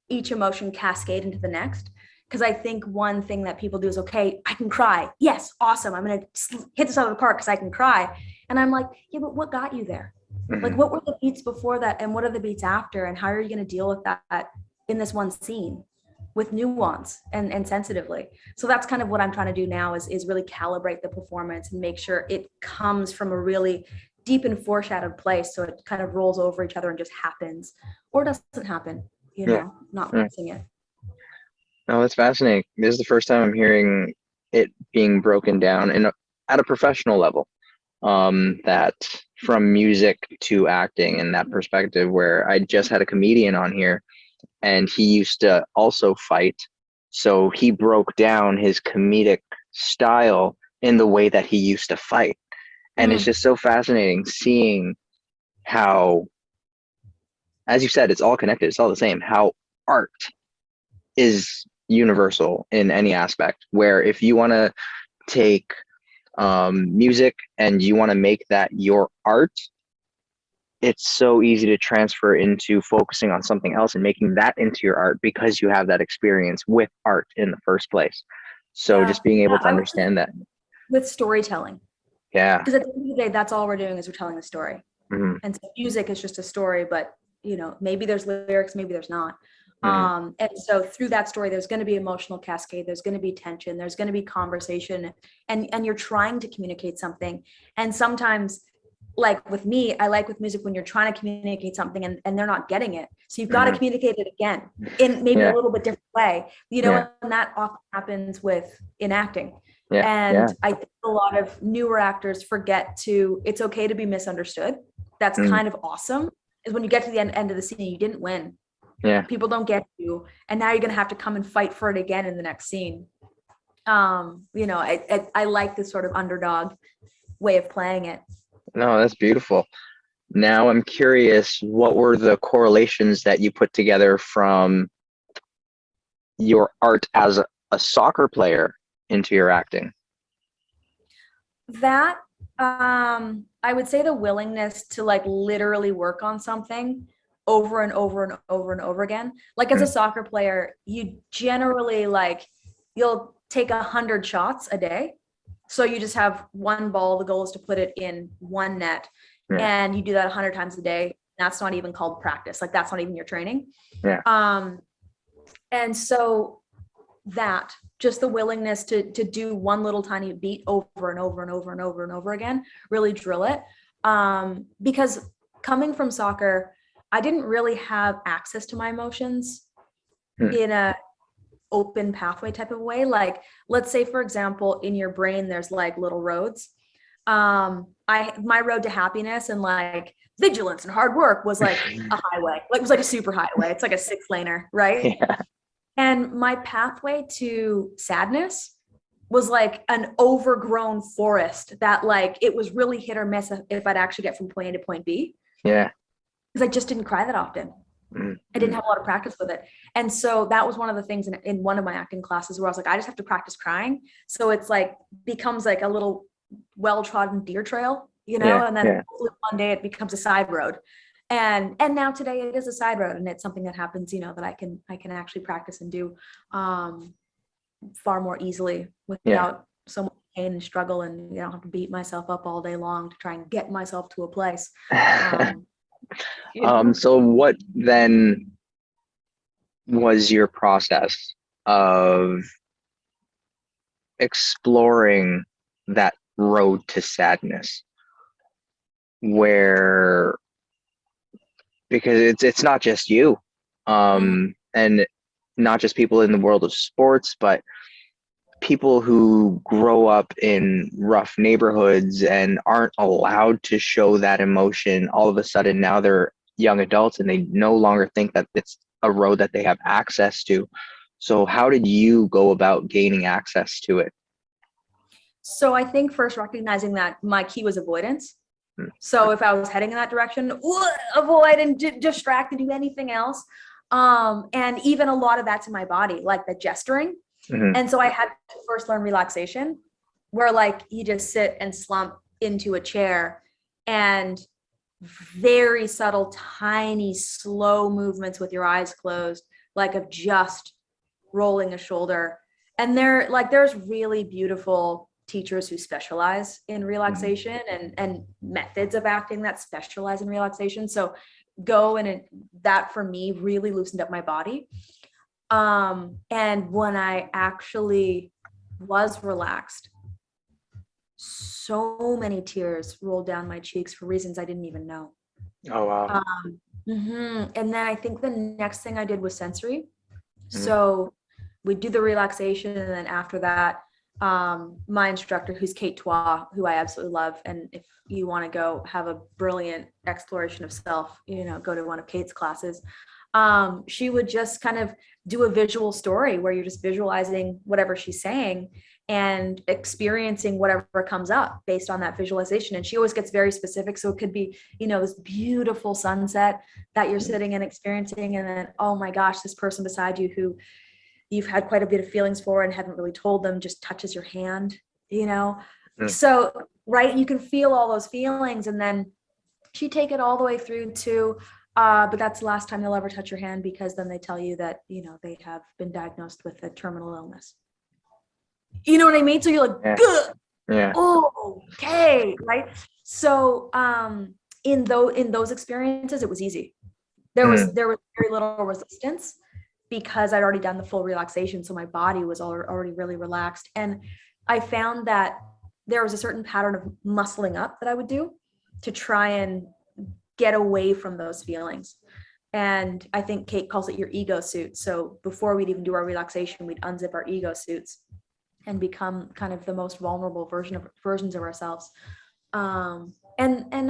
each emotion cascade into the next. Because I think one thing that people do is, okay, I can cry. Yes, awesome. I'm going to hit this out of the park because I can cry. And I'm like, yeah, but what got you there? Like, what were the beats before that? And what are the beats after? And how are you going to deal with that in this one scene with nuance and sensitively? So that's kind of what I'm trying to do now is really calibrate the performance and make sure it comes from a really deep and foreshadowed place. So it kind of rolls over each other and just happens or doesn't happen, not forcing it. No, that's fascinating. This is the first time I'm hearing it being broken down at a professional level. That from music to acting and that perspective, where I just had a comedian on here and he used to also fight. So he broke down his comedic style in the way that he used to fight. And it's just so fascinating seeing how, as you said, it's all connected. It's all the same, how art is universal in any aspect, where if you want to take music and you want to make that your art, it's so easy to transfer into focusing on something else and making that into your art because you have that experience with art in the first place. So just being able to understand that. With storytelling. Yeah. Because at the end of the day, that's all we're doing is we're telling a story. And so music is just a story, but maybe there's lyrics, maybe there's not. And so through that story, there's going to be emotional cascade. There's going to be tension. There's going to be conversation, and you're trying to communicate something. And sometimes, like with me, I like with music when you're trying to communicate something and they're not getting it. So you've got to communicate it again in maybe a little bit different way, and that often happens in acting. I think a lot of newer actors forget it's okay to be misunderstood. That's kind of awesome, is when you get to the end of the scene, you didn't win. Yeah. People don't get you. And now you're going to have to come and fight for it again in the next scene. I like this sort of underdog way of playing it. No, that's beautiful. Now I'm curious, what were the correlations that you put together from your art as a soccer player into your acting? That, I would say the willingness to like literally work on something over and over and over and over again. Like as a soccer player, you generally you'll take 100 shots a day. So you just have one ball. The goal is to put it in one net, and you do that 100 times a day. That's not even called practice. Like that's not even your training. And so that just the willingness to do one little tiny beat over and over and over and over and over again, really drill it. Because coming from soccer, I didn't really have access to my emotions in a open pathway type of way. Like, let's say, for example, in your brain, there's like little roads. My road to happiness and like vigilance and hard work was like a highway. Like it was like a super highway. It's like a 6-laner, right? Yeah. And my pathway to sadness was like an overgrown forest that like it was really hit or miss if I'd actually get from point A to point B. Yeah. Because I just didn't cry that often. I didn't have a lot of practice with it. And so that was one of the things in one of my acting classes where I was like, I just have to practice crying. So it's like becomes like a little well-trodden deer trail, and then one day it becomes a side road. And now today it is a side road, and it's something that happens, that I can actually practice and do far more easily without so much pain and struggle, and I don't have to beat myself up all day long to try and get myself to a place. So what then was your process of exploring that road to sadness, where, because it's not just you, and not just people in the world of sports, but people who grow up in rough neighborhoods and aren't allowed to show that emotion, all of a sudden now they're young adults and they no longer think that it's a road that they have access to. So how did you go about gaining access to it? So I think first recognizing that my key was avoidance. Mm, So if I was heading in that direction, avoid and distract and do anything else. And even a lot of that's in my body, like the gesturing. mhm, And so I had to first learn relaxation, where like you just sit and slump into a chair and very subtle, tiny, slow movements with your eyes closed, like of just rolling a shoulder. And there's really beautiful teachers who specialize in mhm. relaxation and methods of acting that specialize in relaxation. So go and that for me really loosened up my body. And when I actually was relaxed, so many tears rolled down my cheeks for reasons I didn't even know. Oh wow. And then I think the next thing I did was sensory. Mhm, So we do the relaxation, and then after that, my instructor, who's Kate Twa, who I absolutely love, and if you want to go have a brilliant exploration of self, go to one of Kate's classes. She would just kind of do a visual story where you're just visualizing whatever she's saying and experiencing whatever comes up based on that visualization. And she always gets very specific. So it could be, this beautiful sunset that you're mhm, sitting and experiencing. And then, oh my gosh, this person beside you who you've had quite a bit of feelings for and haven't really told them just touches your hand, you know? mhm. So, right, you can feel all those feelings. And then she take it all the way through to, but that's the last time they'll ever touch your hand, because then they tell you that, they have been diagnosed with a terminal illness. You know what I mean? So you're like, Yeah, good. yeah. Oh, okay, right. So in those experiences, it was easy. There was Mhm, there was very little resistance because I'd already done the full relaxation, so my body was already really relaxed. And I found that there was a certain pattern of muscling up that I would do to try and get away from those feelings. And I think Kate calls it your ego suit. So before we'd even do our relaxation, we'd unzip our ego suits and become kind of the most vulnerable versions of ourselves. And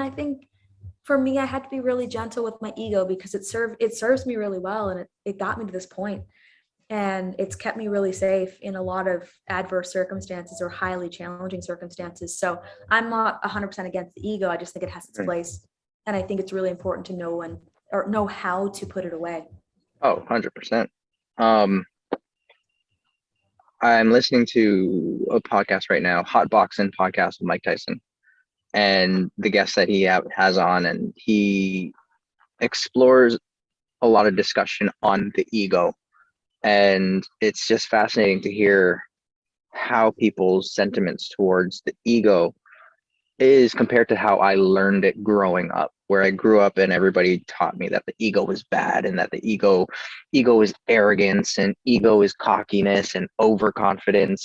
I think for me, I had to be really gentle with my ego because it serves me really well, and it got me to this point, and it's kept me really safe in a lot of adverse circumstances or highly challenging circumstances. So I'm not 100% against the ego. I just think it has its mhm. place, and I think it's really important to know when or know how to put it away. Oh, 100%. Um, I'm listening to a podcast right now, Hot Boxing podcast with Mike Tyson, and the guest that he has on, and he explores a lot of discussion on the ego. And it's just fascinating to hear how people's sentiments towards the ego is compared to how I learned it growing up, where I grew up and everybody taught me that the ego was bad and that the ego is arrogance and ego is cockiness and overconfidence.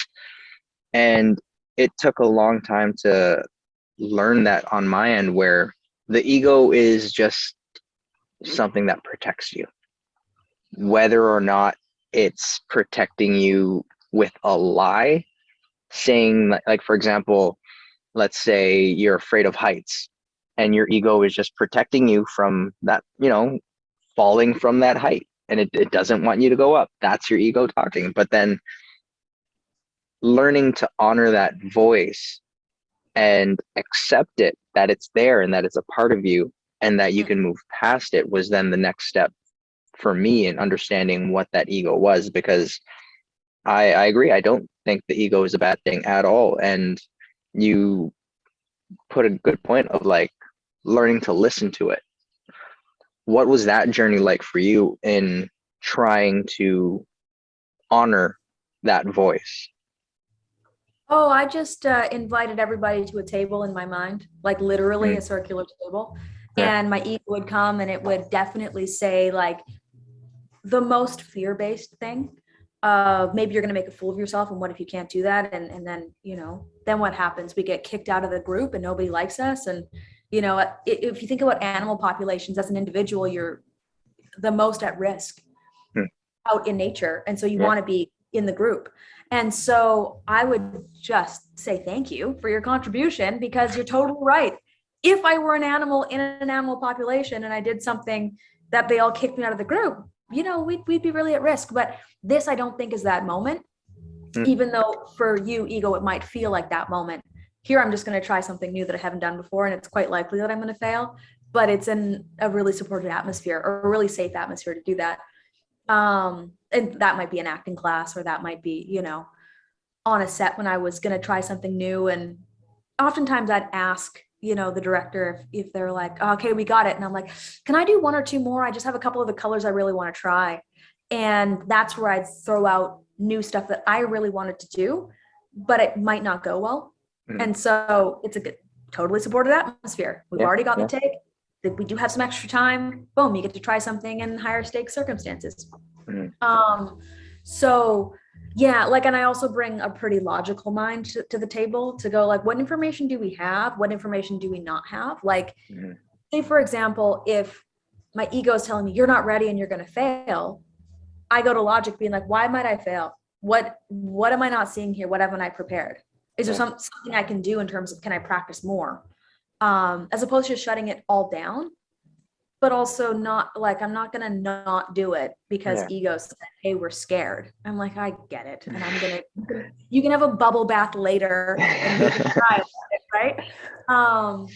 And it took a long time to learn that on my end, where the ego is just something that protects you, whether or not it's protecting you with a lie, saying like, for example, let's say you're afraid of heights and your ego is just protecting you from that, falling from that height, and it doesn't want you to go up. That's your ego talking. But then learning to honor that voice and accept it, that it's there and that it's a part of you and that you can move past it, was then the next step for me in understanding what that ego was. Because I agree, I don't think the ego is a bad thing at all. And you put a good point of like learning to listen to it. What was that journey like for you in trying to honor that voice? Oh, I just invited everybody to a table in my mind, like literally Mm, a circular table. yeah. And my ego would come and it would definitely say, like, the most fear-based thing. Maybe you're going to make a fool of yourself. And what if you can't do that? And then, then what happens? We get kicked out of the group and nobody likes us. And, if you think about animal populations as an individual, you're the most at risk Mm, out in nature. And so you yeah. want to be in the group. And so I would just say thank you for your contribution, because you're totally right. If I were an animal in an animal population and I did something that they all kicked me out of the group, we'd be really at risk. But this, I don't think, is that moment, even though for you, Ego, it might feel like that moment. Here, I'm just going to try something new that I haven't done before, and it's quite likely that I'm going to fail, but it's in a really supported atmosphere, or a really safe atmosphere to do that. And that might be an acting class, or that might be, on a set when I was going to try something new. And oftentimes I'd ask, the director if they're like, oh, okay, we got it. And I'm like, can I do one or two more? I just have a couple of the colors I really want to try. And that's where I'd throw out new stuff that I really wanted to do, but it might not go well. And so it's a good, totally supported atmosphere. We've already got the take. That we do have some extra time. Boom, you get to try something in higher stakes circumstances. So yeah, and I also bring a pretty logical mind to the table to go, like, what information do we have? What information do we not have? Say, for example, if my ego is telling me you're not ready and you're going to fail, I go to logic being like, why might I fail? What am I not seeing here? What haven't I prepared? Is there something I can do in terms of, can I practice more? As opposed to just shutting it all down, but also not like, I'm not going to not do it because ego said, hey, we're scared. I'm like, I get it. And you can have a bubble bath later and we can try it, right?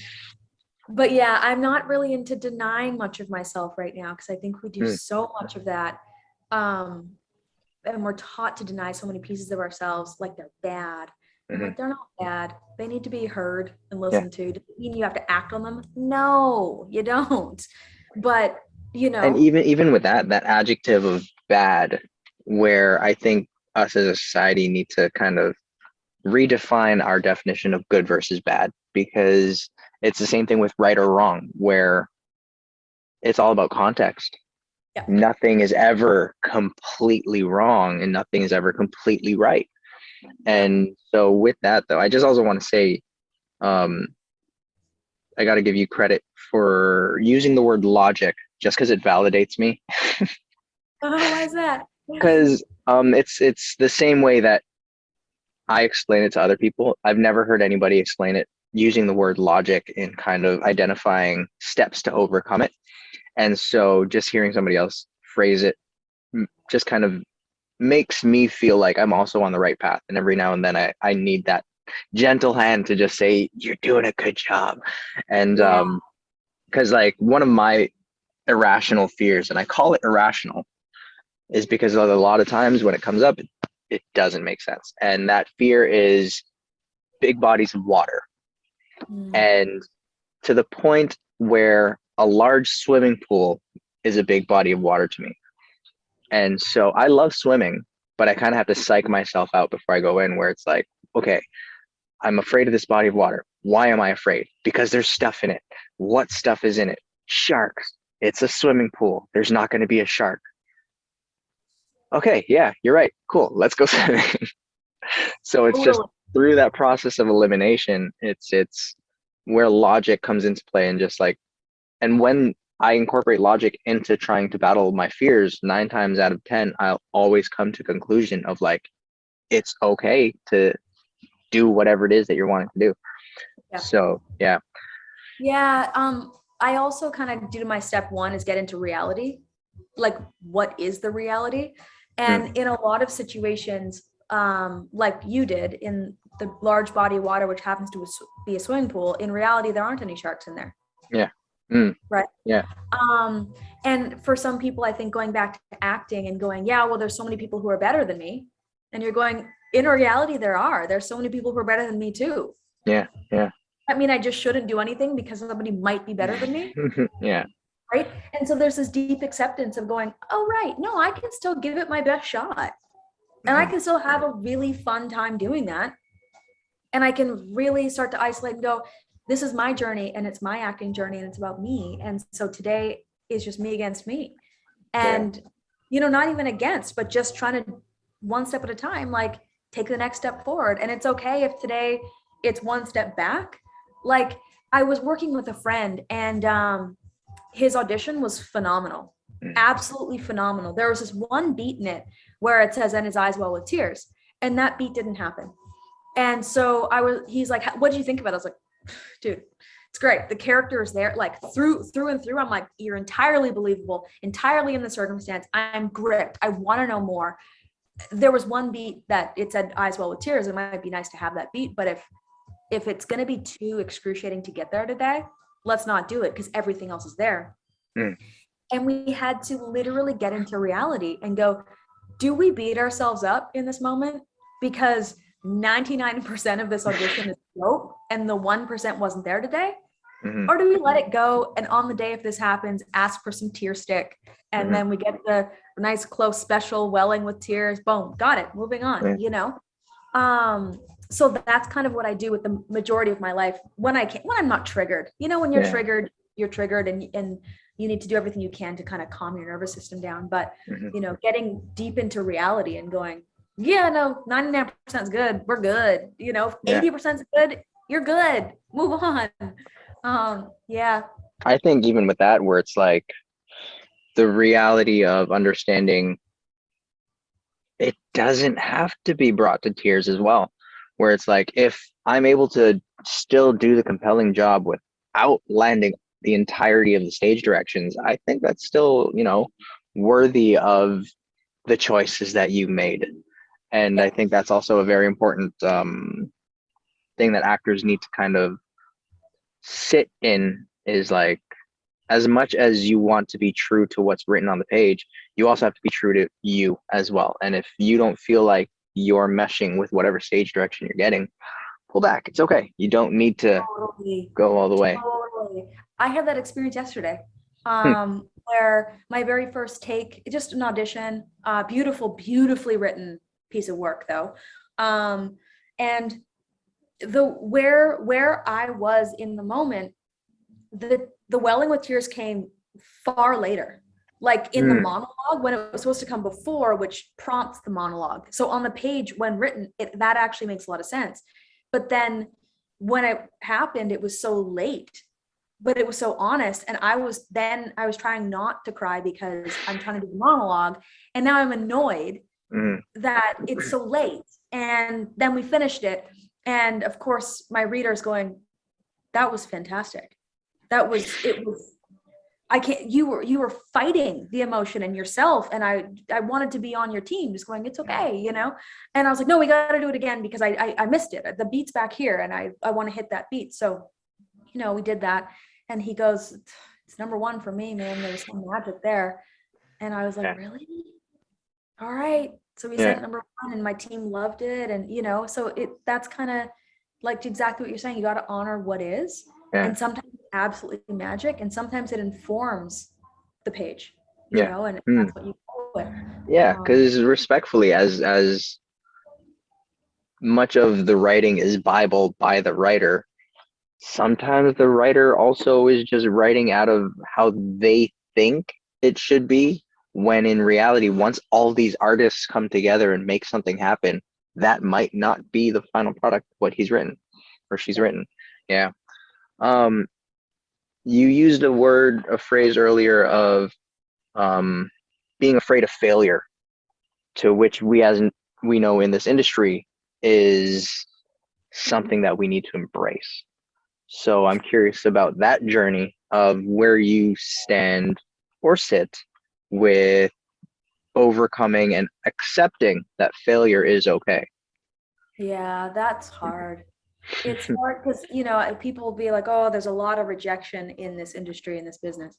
But yeah, I'm not really into denying much of myself right now, because I think we do so much of that. And we're taught to deny so many pieces of ourselves, like they're bad. Like, they're not bad. They need to be heard and listened to. Does it mean you have to act on them? No, you don't. But and even with that adjective of bad, where I think us as a society need to kind of redefine our definition of good versus bad, because it's the same thing with right or wrong, where it's all about context. Nothing is ever completely wrong and nothing is ever completely right. And so with that, though, I just also want to say, I got to give you credit for using the word logic, just because it validates me. Why is that? Because it's the same way that I explain it to other people. I've never heard anybody explain it using the word logic in kind of identifying steps to overcome it. And so just hearing somebody else phrase it just kind of makes me feel like I'm also on the right path. And every now and then I need that gentle hand to just say, you're doing a good job. And because like one of my irrational fears, and I call it irrational, is because a lot of times when it comes up, it doesn't make sense. And that fear is big bodies of water. And to the point where a large swimming pool is a big body of water to me. And so I love swimming, but I kind of have to psych myself out before I go in, where it's like, okay, I'm afraid of this body of water. Why am I afraid? Because there's stuff in it. What stuff is in it? Sharks. It's a swimming pool. There's not going to be a shark. Okay, yeah, you're right. Cool. Let's go swimming. So it's just through that process of elimination, it's where logic comes into play, and just like, and when I incorporate logic into trying to battle my fears, 9 times out of 10, I'll always come to conclusion of like, it's okay to do whatever it is that you're wanting to do. So, yeah. I also kind of do my step 1 is get into reality. Like, what is the reality? And in a lot of situations, like you did in the large body of water, which happens to be a swimming pool, in reality, there aren't any sharks in there. Right. And for some people, I think going back to acting and going, well, there's so many people who are better than me. And you're going, in reality, there's so many people who are better than me too. I mean, I just shouldn't do anything because somebody might be better than me. Right. And so there's this deep acceptance of going, oh, right. No, I can still give it my best shot. And I can still have a really fun time doing that. And I can really start to isolate and go, this is my journey and it's my acting journey and it's about me. And so today is just me against me. And, not even against, but just trying to one step at a time, like take the next step forward. And it's okay if today it's one step back. Like, I was working with a friend and his audition was phenomenal, absolutely phenomenal. There was this one beat in it where it says, and his eyes well with tears. And that beat didn't happen. And so he's like, what did you think of it? I was like, dude, it's great. The character is there, like through and through. I'm like, you're entirely believable, entirely in the circumstance. I'm gripped. I want to know more. There was one beat that it said eyes well with tears. It might be nice to have that beat, but if it's going to be too excruciating to get there today, let's not do it because everything else is there. And we had to literally get into reality and go, do we beat ourselves up in this moment? Because 99% of this audition is dope and the 1% wasn't there today? Or do we let it go? And on the day, if this happens, ask for some tear stick. And then we get the nice, close, special welling with tears. Boom, got it. Moving on, you know? So that's kind of what I do with the majority of my life when I'm not triggered. You know, when you're triggered, you're triggered and you need to do everything you can to kind of calm your nervous system down. But, you know, getting deep into reality and going, yeah, no, 99% is good. We're good. You know, 80% is good. You're good. Move on. Yeah. I think even with that, where it's like the reality of understanding it doesn't have to be brought to tears as well, where it's like, if I'm able to still do the compelling job without landing the entirety of the stage directions, I think that's still, you know, worthy of the choices that you made. And I think that's also a very important thing that actors need to kind of sit in, is like, as much as you want to be true to what's written on the page, you also have to be true to you as well. And if you don't feel like you're meshing with whatever stage direction you're getting, pull back. It's okay. You don't need to go all the way. Totally. I had that experience yesterday, where my very first take, just an audition, beautifully written piece of work though. And where I was in the moment, the welling with tears came far later, like in the monologue when it was supposed to come before, which prompts the monologue. So on the page when written, that actually makes a lot of sense. But then when it happened, it was so late, but it was so honest. And I was trying not to cry because I'm trying to do the monologue. And now I'm annoyed that it's so late. And then we finished it. And of course, my reader's going, that was fantastic. You were fighting the emotion in yourself. And I wanted to be on your team, just going, it's okay, you know? And I was like, no, we got to do it again because I missed it. The beat's back here and I want to hit that beat. So, you know, we did that. And he goes, it's number one for me, man. There's some magic there. And I was like, really? All right. So we sent number one and my team loved it. And, you know, so that's kind of like exactly what you're saying. You got to honor what is. And sometimes it's absolutely magic. And sometimes it informs the page, you know, and that's what you go with. Yeah. Cause respectfully, as much of the writing is Bible by the writer, sometimes the writer also is just writing out of how they think it should be, when in reality, once all these artists come together and make something happen, that might not be the final product of what he's written or she's written. Yeah. You used a phrase earlier of being afraid of failure, to which we know in this industry is something that we need to embrace. So I'm curious about that journey of where you stand or sit with overcoming and accepting that failure is okay. Yeah, that's hard. It's hard because, you know, people will be like, oh, there's a lot of rejection in this industry, in this business.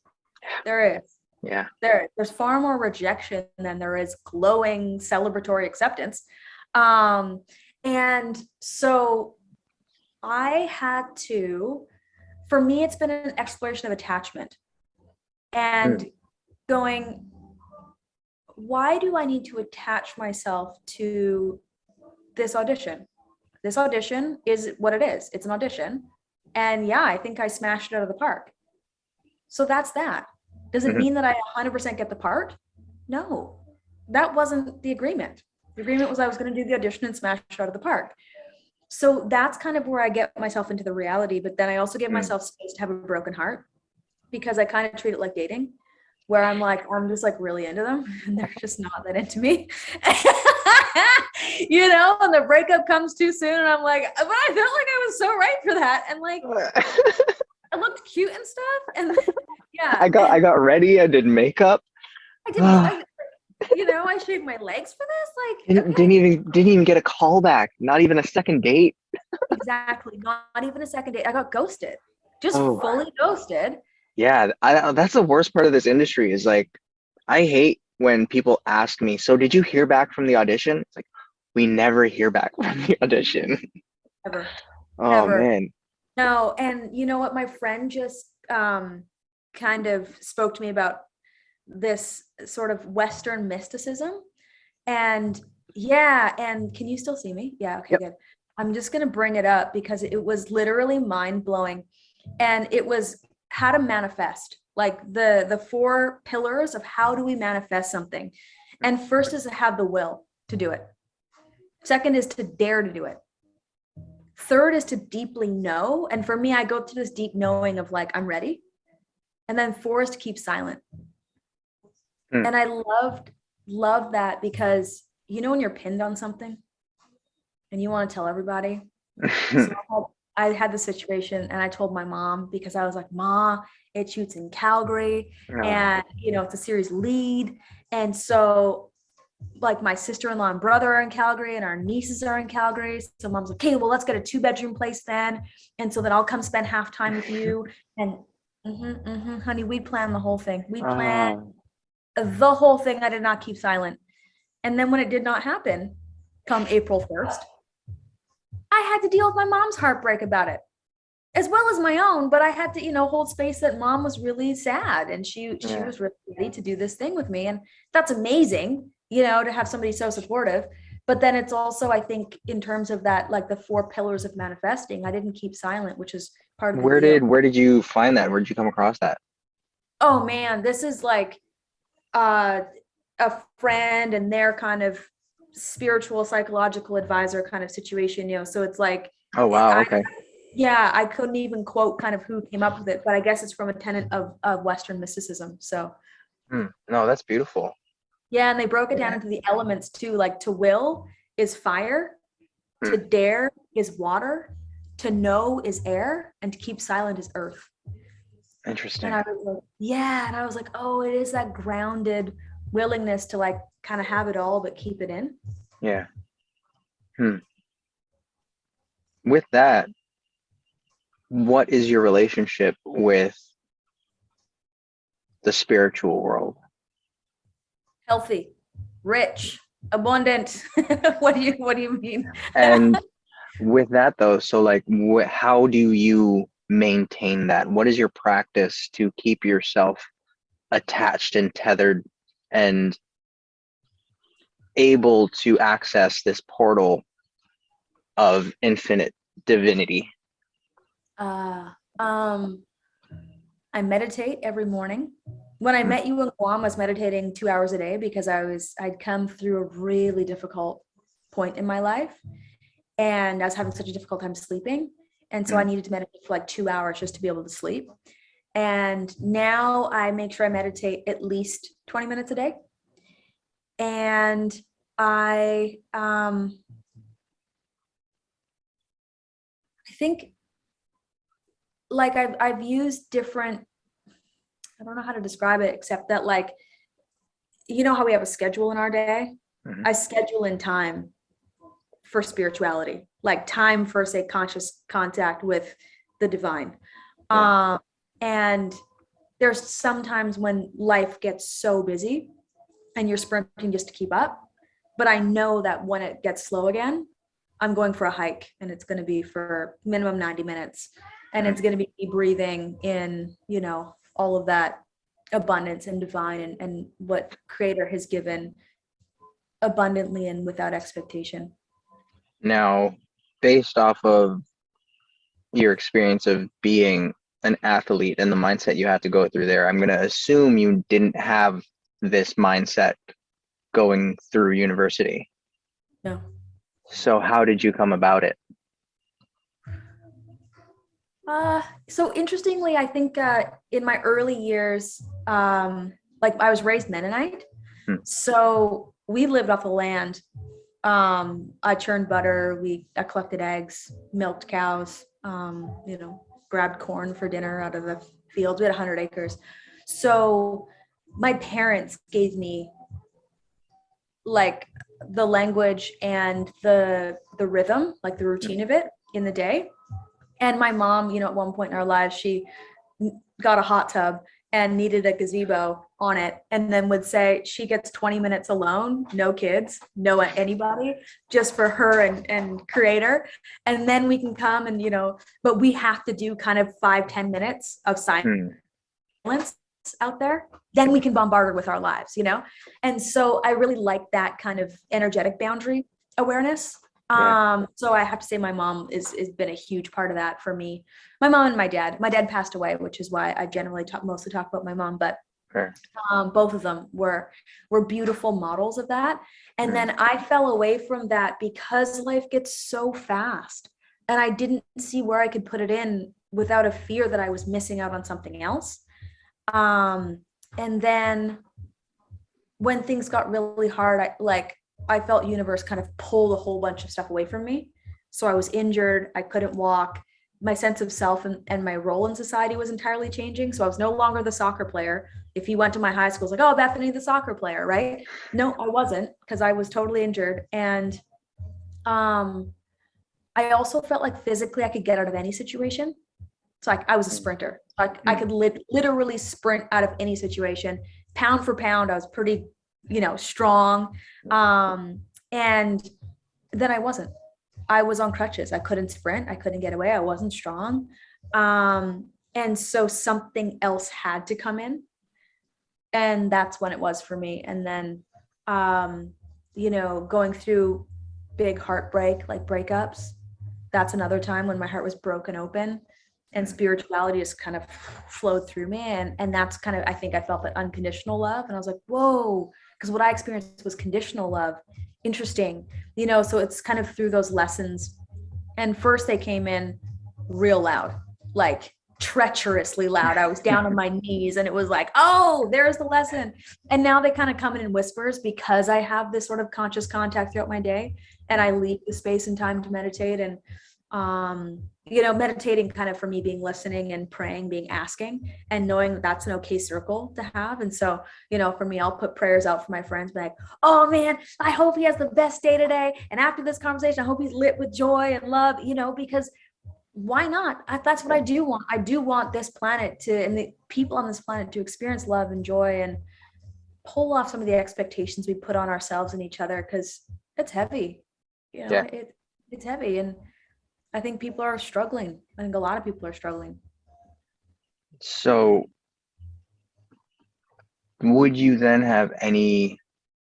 There is. Yeah. There's far more rejection than there is glowing celebratory acceptance. And so for me, it's been an exploration of attachment and going, why do I need to attach myself to this audition? This audition is what it is. It's an audition. And yeah, I think I smashed it out of the park. So that's that. Does it mean that I 100% get the part? No, that wasn't the agreement. The agreement was I was going to do the audition and smash it out of the park. So that's kind of where I get myself into the reality. But then I also give myself space to have a broken heart, because I kind of treat it like dating. where I'm just like really into them and they're just not that into me. And the breakup comes too soon and I'm like, but I felt like I was so right for that. And like, I looked cute and stuff. And yeah, I got ready. I did makeup. I did, I shaved my legs for this. Like, okay. Didn't even get a call back. Not even a second date. Exactly. Not even a second date. I got ghosted, just Oh, fully ghosted. yeah. That's the worst part of this industry is like, I hate when people ask me, so did you hear back from the audition? It's like, we never hear back from the audition. Ever, Oh ever. man. No. And you know what? My friend just kind of spoke to me about this sort of Western mysticism. And yeah, and can you still see me? Yeah, okay, Yep. good. I'm just gonna bring it up because it was literally mind-blowing. And it was how to manifest, like the four pillars of how do we manifest something. And first is to have the will to do it. Second is to dare to do it. Third is to deeply know. And for me, I go through this deep knowing of like, I'm ready. And then four is to keep silent. Hmm. And I loved that because when you're pinned on something and you want to tell everybody. So I had the situation and I told my mom because I was like, Ma, it shoots in Calgary and it's a series lead. And so like my sister-in-law and brother are in Calgary and our nieces are in Calgary. So mom's like, okay, well, let's get a 2-bedroom place then. And so then I'll come spend half time with you. And honey, we planned the whole thing. We planned the whole thing. I did not keep silent. And then when it did not happen, come April 1st, I had to deal with my mom's heartbreak about it, as well as my own. But I had to, hold space that mom was really sad and she was really ready to do this thing with me. And that's amazing, to have somebody so supportive. But then it's also, I think, in terms of that, like the 4 pillars of manifesting, I didn't keep silent, which is part of the deal. Where did you find that? Where did you come across that? Oh man, this is like a friend and their kind of spiritual psychological advisor kind of situation. So it's like Oh wow, okay. I couldn't even quote kind of who came up with it, but I guess it's from a tenet of Western mysticism. So No, that's beautiful. yeah, and they broke it down into the elements too, like to will is fire, to dare is water, to know is air, and to keep silent is earth. Interesting. And I was like, yeah. And I was like, oh, it is that grounded willingness to like kind of have it all, but keep it in. Yeah. With that, what is your relationship with the spiritual world? Healthy, rich, abundant. What do you mean? And with that though, so like, how do you maintain that? What is your practice to keep yourself attached and tethered and able to access this portal of infinite divinity? I meditate every morning. When I met you in Guam, I was meditating 2 hours a day because I'd come through a really difficult point in my life and I was having such a difficult time sleeping. And so I needed to meditate for like 2 hours just to be able to sleep. And now I make sure I meditate at least 20 minutes a day. And I think like I've used different, I don't know how to describe it, except that like, how we have a schedule in our day? I schedule in time for spirituality, like time for, say, conscious contact with the divine. And there's sometimes when life gets so busy and you're sprinting just to keep up. But I know that when it gets slow again, I'm going for a hike and it's going to be for minimum 90 minutes. And it's going to be breathing in, all of that abundance and divine and what Creator has given abundantly and without expectation. Now, based off of your experience of being an athlete and the mindset you had to go through there, I'm going to assume you didn't have this mindset going through university. No. So how did you come about it? So interestingly, I think in my early years, like I was raised Mennonite. Hmm. So we lived off the land. I churned butter. I collected eggs, milked cows, grabbed corn for dinner out of the fields. We had 100 acres. So my parents gave me like the language and the rhythm, like the routine of it in the day. And my mom, at one point in our lives, she got a hot tub and needed a gazebo on it, and then would say she gets 20 minutes alone, no kids, no anybody, just for her and creator. And then we can come and, but we have to do kind of 5-10 minutes of silence out there, then we can bombard her with our lives, And so I really like that kind of energetic boundary awareness. So I have to say my mom is been a huge part of that for me. My mom and my dad passed away, which is why I generally mostly talk about my mom, but both of them were beautiful models of that. And then I fell away from that because life gets so fast, and I didn't see where I could put it in without a fear that I was missing out on something else. And then when things got really hard, I felt universe kind of pulled a whole bunch of stuff away from me. So I was injured. I couldn't walk. My sense of self and my role in society was entirely changing. So I was no longer the soccer player. If you went to my high school, it's like, oh, Bethany, the soccer player, right? No, I wasn't, because I was totally injured. And I also felt like physically I could get out of any situation. So I was a sprinter. I could literally sprint out of any situation. Pound for pound, I was pretty, strong. And then I wasn't. I was on crutches. I couldn't sprint. I couldn't get away. I wasn't strong. And so something else had to come in. And that's when it was for me. And then, going through big heartbreak, like breakups, that's another time when my heart was broken open. And spirituality just kind of flowed through me. And that's kind of, I think I felt that unconditional love. And I was like, whoa, because what I experienced was conditional love. Interesting. So it's kind of through those lessons. And first they came in real loud, like treacherously loud. I was down on my knees, and it was like, oh, there's the lesson. And now they kind of come in whispers, because I have this sort of conscious contact throughout my day, and I leave the space and time to meditate. And meditating kind of for me being listening, and praying being asking, and knowing that that's an okay circle to have. And so, for me, I'll put prayers out for my friends, like, oh man, I hope he has the best day today. And after this conversation, I hope he's lit with joy and love, because why not? That's what I do want. I do want this planet and the people on this planet to experience love and joy, and pull off some of the expectations we put on ourselves and each other, because it's heavy. It's heavy. And I think people are struggling. I think a lot of people are struggling. So would you then have any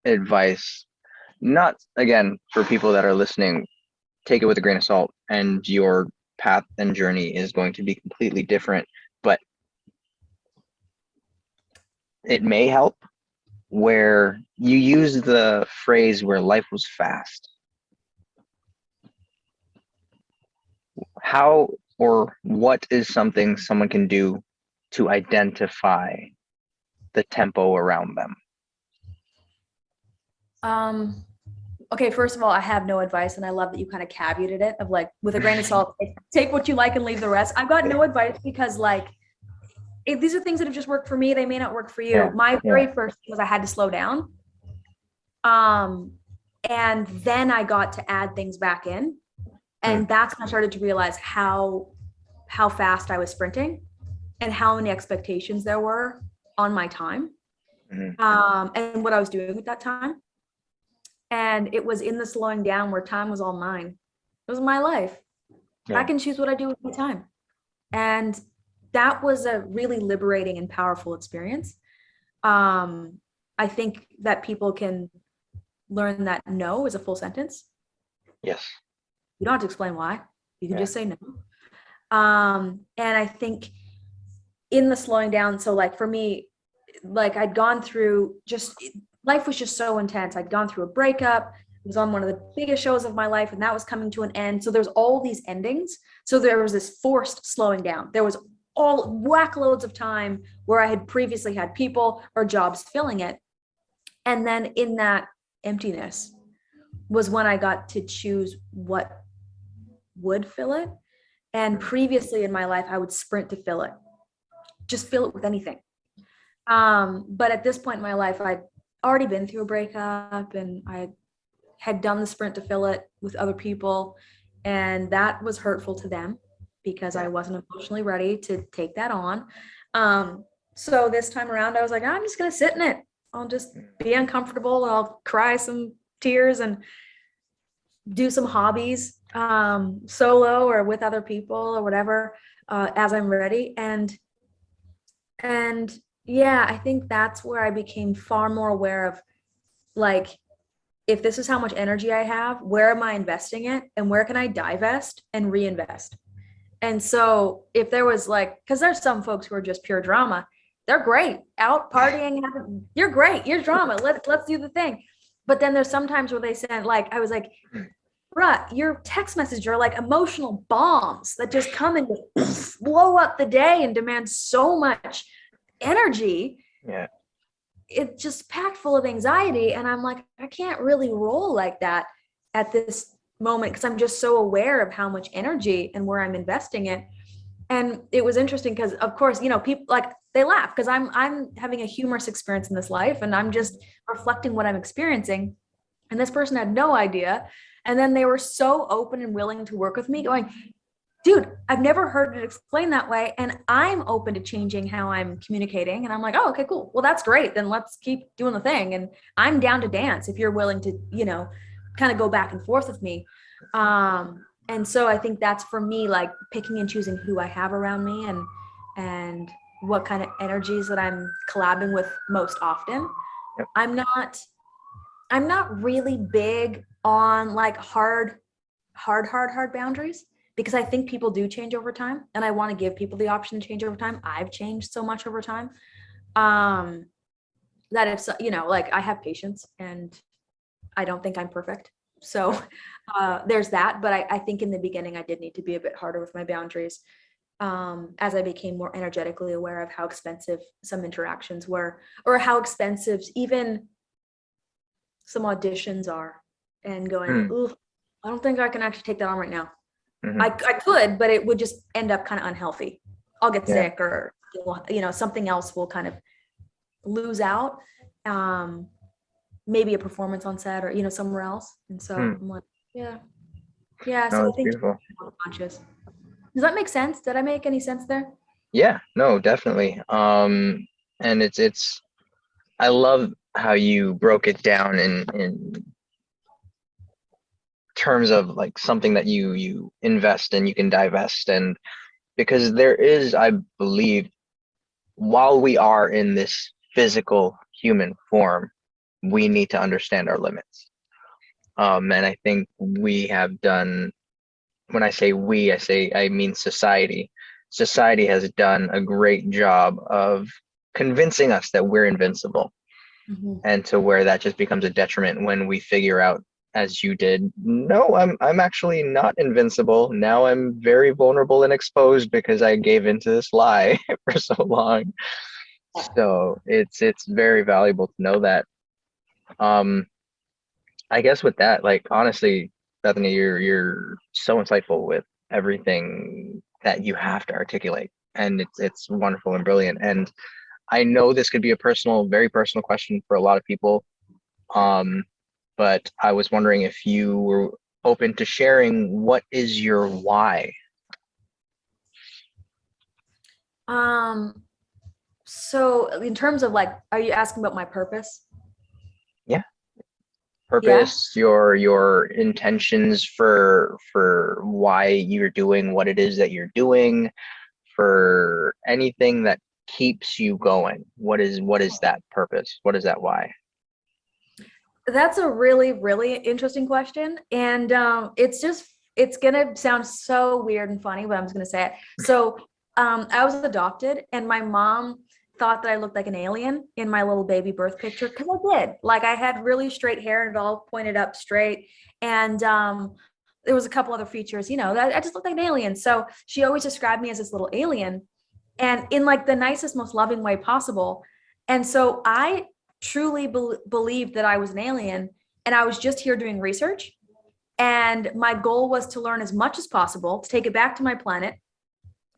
advice, not again for people that are listening, take it with a grain of salt, and your path and journey is going to be completely different, but it may help, where you use the phrase where life was fast. How or what is something someone can do to identify the tempo around them? Okay, first of all, I have no advice, and I love that you kind of caveated it of like, with a grain of salt, take what you like and leave the rest. I've got no advice, because these are things that have just worked for me. They may not work for you. My very first thing was I had to slow down. And then I got to add things back in. And that's when I started to realize how fast I was sprinting, and how many expectations there were on my time, and what I was doing with that time. And it was in the slowing down where time was all mine. It was my life. I can choose what I do with my time. And that was a really liberating and powerful experience. I think that people can learn that no is a full sentence. Yes. You don't have to explain why. You can just say no. And I think in the slowing down, so like for me, like I'd gone through life was just so intense. I'd gone through a breakup. It was on one of the biggest shows of my life, and that was coming to an end. So there's all these endings. So there was this forced slowing down. There was all whack loads of time where I had previously had people or jobs filling it. And then in that emptiness was when I got to choose what would fill it. And previously in my life, I would sprint to fill it, just fill it with anything. But at this point in my life, I'd already been through a breakup and I had done the sprint to fill it with other people. And that was hurtful to them because I wasn't emotionally ready to take that on. So this time around, I was like, I'm just going to sit in it. I'll just be uncomfortable and I'll cry some tears and do some hobbies, solo or with other people or whatever, as I'm ready. And yeah, I think that's where I became far more aware of, like, if this is how much energy I have, where am I investing it and where can I divest and reinvest? And so if there was like, because there's some folks who are just pure drama, they're great out partying, you're great, you're drama, let's do the thing. But then there's sometimes where they send, like, I was like, bruh, your text messages are like emotional bombs that just come and blow up the day and demand so much energy. Yeah. It's just packed full of anxiety. And I'm like, I can't really roll like that at this moment because I'm just so aware of how much energy and where I'm investing it. And it was interesting because, of course, you know, people like they laugh because I'm having a humorous experience in this life and I'm just reflecting what I'm experiencing. And this person had no idea. And then they were so open and willing to work with me, going, dude, I've never heard it explained that way. And I'm open to changing how I'm communicating. And I'm like, oh, okay, cool. Well, that's great. Then let's keep doing the thing. And I'm down to dance if you're willing to, you know, kind of go back and forth with me. And so I think that's for me, like picking and choosing who I have around me and what kind of energies that I'm collabing with most often. Yep. I'm not really big on like hard boundaries because I think people do change over time and I want to give people the option to change over time. I've changed so much over time. That if, you know, like I have patience and I don't think I'm perfect. So there's that. But I think in the beginning, I did need to be a bit harder with my boundaries as I became more energetically aware of how expensive some interactions were or how expensive even some auditions are and going, ooh, I don't think I can actually take that on right now. I could, but it would just end up kind of unhealthy. I'll get sick or, you know, something else will kind of lose out. Maybe a performance on set or, you know, somewhere else. And so I'm like, yeah. No, So I that's think beautiful. conscious. Does that make sense? Did I make any sense there? Yeah, no, definitely. And it's I love how you broke it down in terms of like something that you invest and you can divest, and because there is, I believe, while we are in this physical human form, we need to understand our limits. And I think we have done, when I say we, I mean society. Society has done a great job of convincing us that we're invincible, and to where that just becomes a detriment when we figure out, as you did, no, I'm actually not invincible. Now I'm very vulnerable and exposed because I gave into this lie for so long. So it's very valuable to know that. I guess with that, like honestly, Bethany, you're so insightful with everything that you have to articulate, and it's wonderful and brilliant. And I know this could be a personal, very personal question for a lot of people, but I was wondering if you were open to sharing what is your why. So in terms of like, are you asking about my purpose? Yeah, purpose, your intentions for why you're doing what it is that you're doing, for anything that keeps you going. What is that purpose? What is that why? That's a really, really interesting question. And it's going to sound so weird and funny, but I'm just going to say it. So I was adopted and my mom thought that I looked like an alien in my little baby birth picture because I did. Like I had really straight hair and it all pointed up straight. And there was a couple other features, you know, that I just looked like an alien. So she always described me as this little alien. and in like the nicest, most loving way possible. And so I truly believed that I was an alien and I was just here doing research. And my goal was to learn as much as possible, to take it back to my planet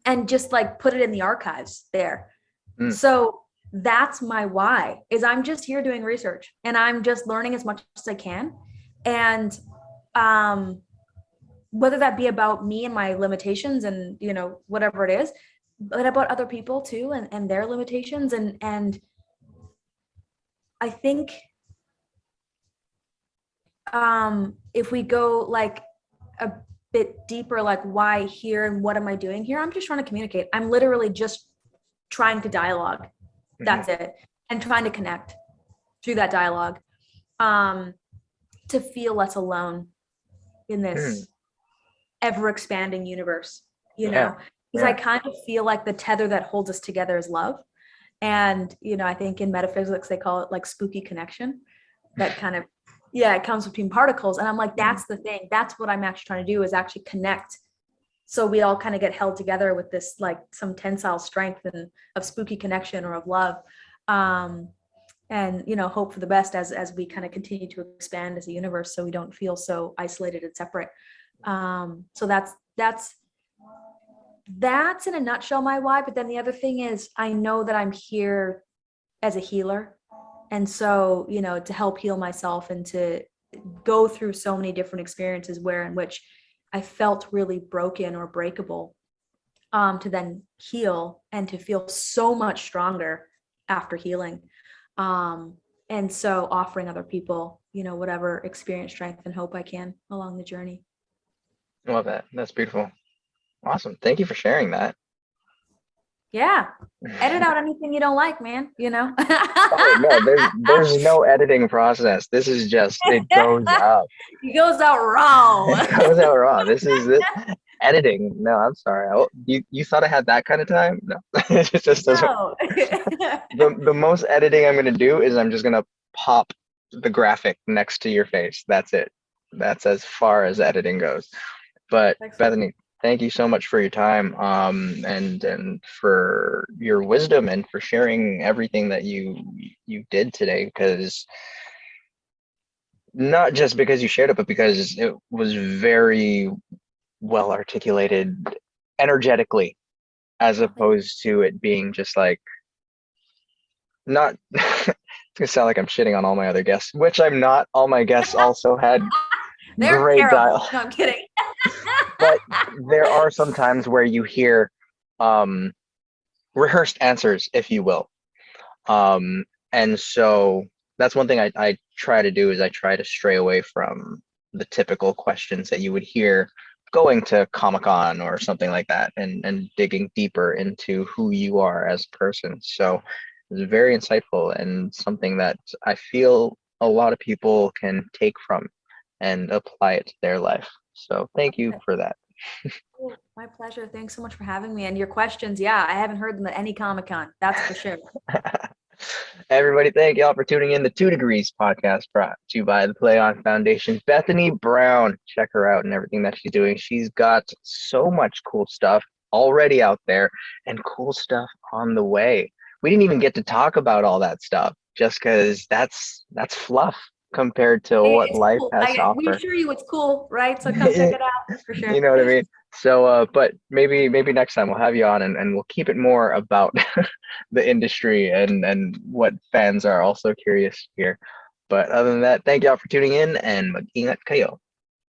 and just like put it in the archives there. Mm. So that's my why, is I'm just here doing research and I'm just learning as much as I can. And um, whether that be about me and my limitations and, you know, whatever it is, but about other people too, and their limitations. And I think if we go like a bit deeper, like why here and what am I doing here? I'm just trying to communicate. I'm literally just trying to dialogue. That's it. And trying to connect through that dialogue, to feel less alone in this ever expanding universe, you know, because I kind of feel like the tether that holds us together is love. And, you know, I think in metaphysics, they call it like spooky connection, that kind of, yeah, it comes between particles. And I'm like, that's the thing. That's what I'm actually trying to do, is actually connect. So we all kind of get held together with this, like some tensile strength and of spooky connection or of love. And, you know, hope for the best as we kind of continue to expand as a universe, so we don't feel so isolated and separate. So that's in a nutshell my why. But then the other thing is, I know that I'm here as a healer, and so, you know, to help heal myself and to go through so many different experiences where in which I felt really broken or breakable, to then heal and to feel so much stronger after healing. And so offering other people, you know, whatever experience, strength, and hope I can along the journey. Love that. That's beautiful. Awesome. Thank you for sharing that. Yeah. Edit out anything you don't like, man, you know? Oh no, there's no editing process. This is just, it goes up. It goes out raw. It goes out raw. This is it. Editing. No, I'm sorry. You thought I had that kind of time? No. It just doesn't. No. The most editing I'm gonna do is I'm just gonna pop the graphic next to your face. That's it. That's as far as editing goes. But Excellent. Bethany, thank you so much for your time, and for your wisdom and for sharing everything that you did today, because not just because you shared it, but because it was very well articulated energetically, as opposed to it being just like, not it's gonna sound like I'm shitting on all my other guests, which I'm not. All my guests also had They're great terrible. dialogue. No, I'm kidding. But there are some times where you hear rehearsed answers, if you will. And so that's one thing I try to do, is I try to stray away from the typical questions that you would hear going to Comic-Con or something like that, and digging deeper into who you are as a person. So it's very insightful and something that I feel a lot of people can take from and apply it to their life. So thank you for that. Oh, my pleasure. Thanks so much for having me. And your questions, yeah, I haven't heard them at any Comic-Con. That's for sure. Everybody, thank y'all for tuning in. The 2 Degrees podcast, brought to you by the Play On Foundation. Bethany Brown, check her out and everything that she's doing. She's got so much cool stuff already out there and cool stuff on the way. We didn't even get to talk about all that stuff, just because that's fluff compared to Hey, what it's life cool. has to We offer. assure you it's cool, right? So come check it out for sure. You know what I mean? So, but maybe next time we'll have you on, and we'll keep it more about the industry and what fans are also curious to hear. But other than that, thank y'all for tuning in, and mag-ingat kayo.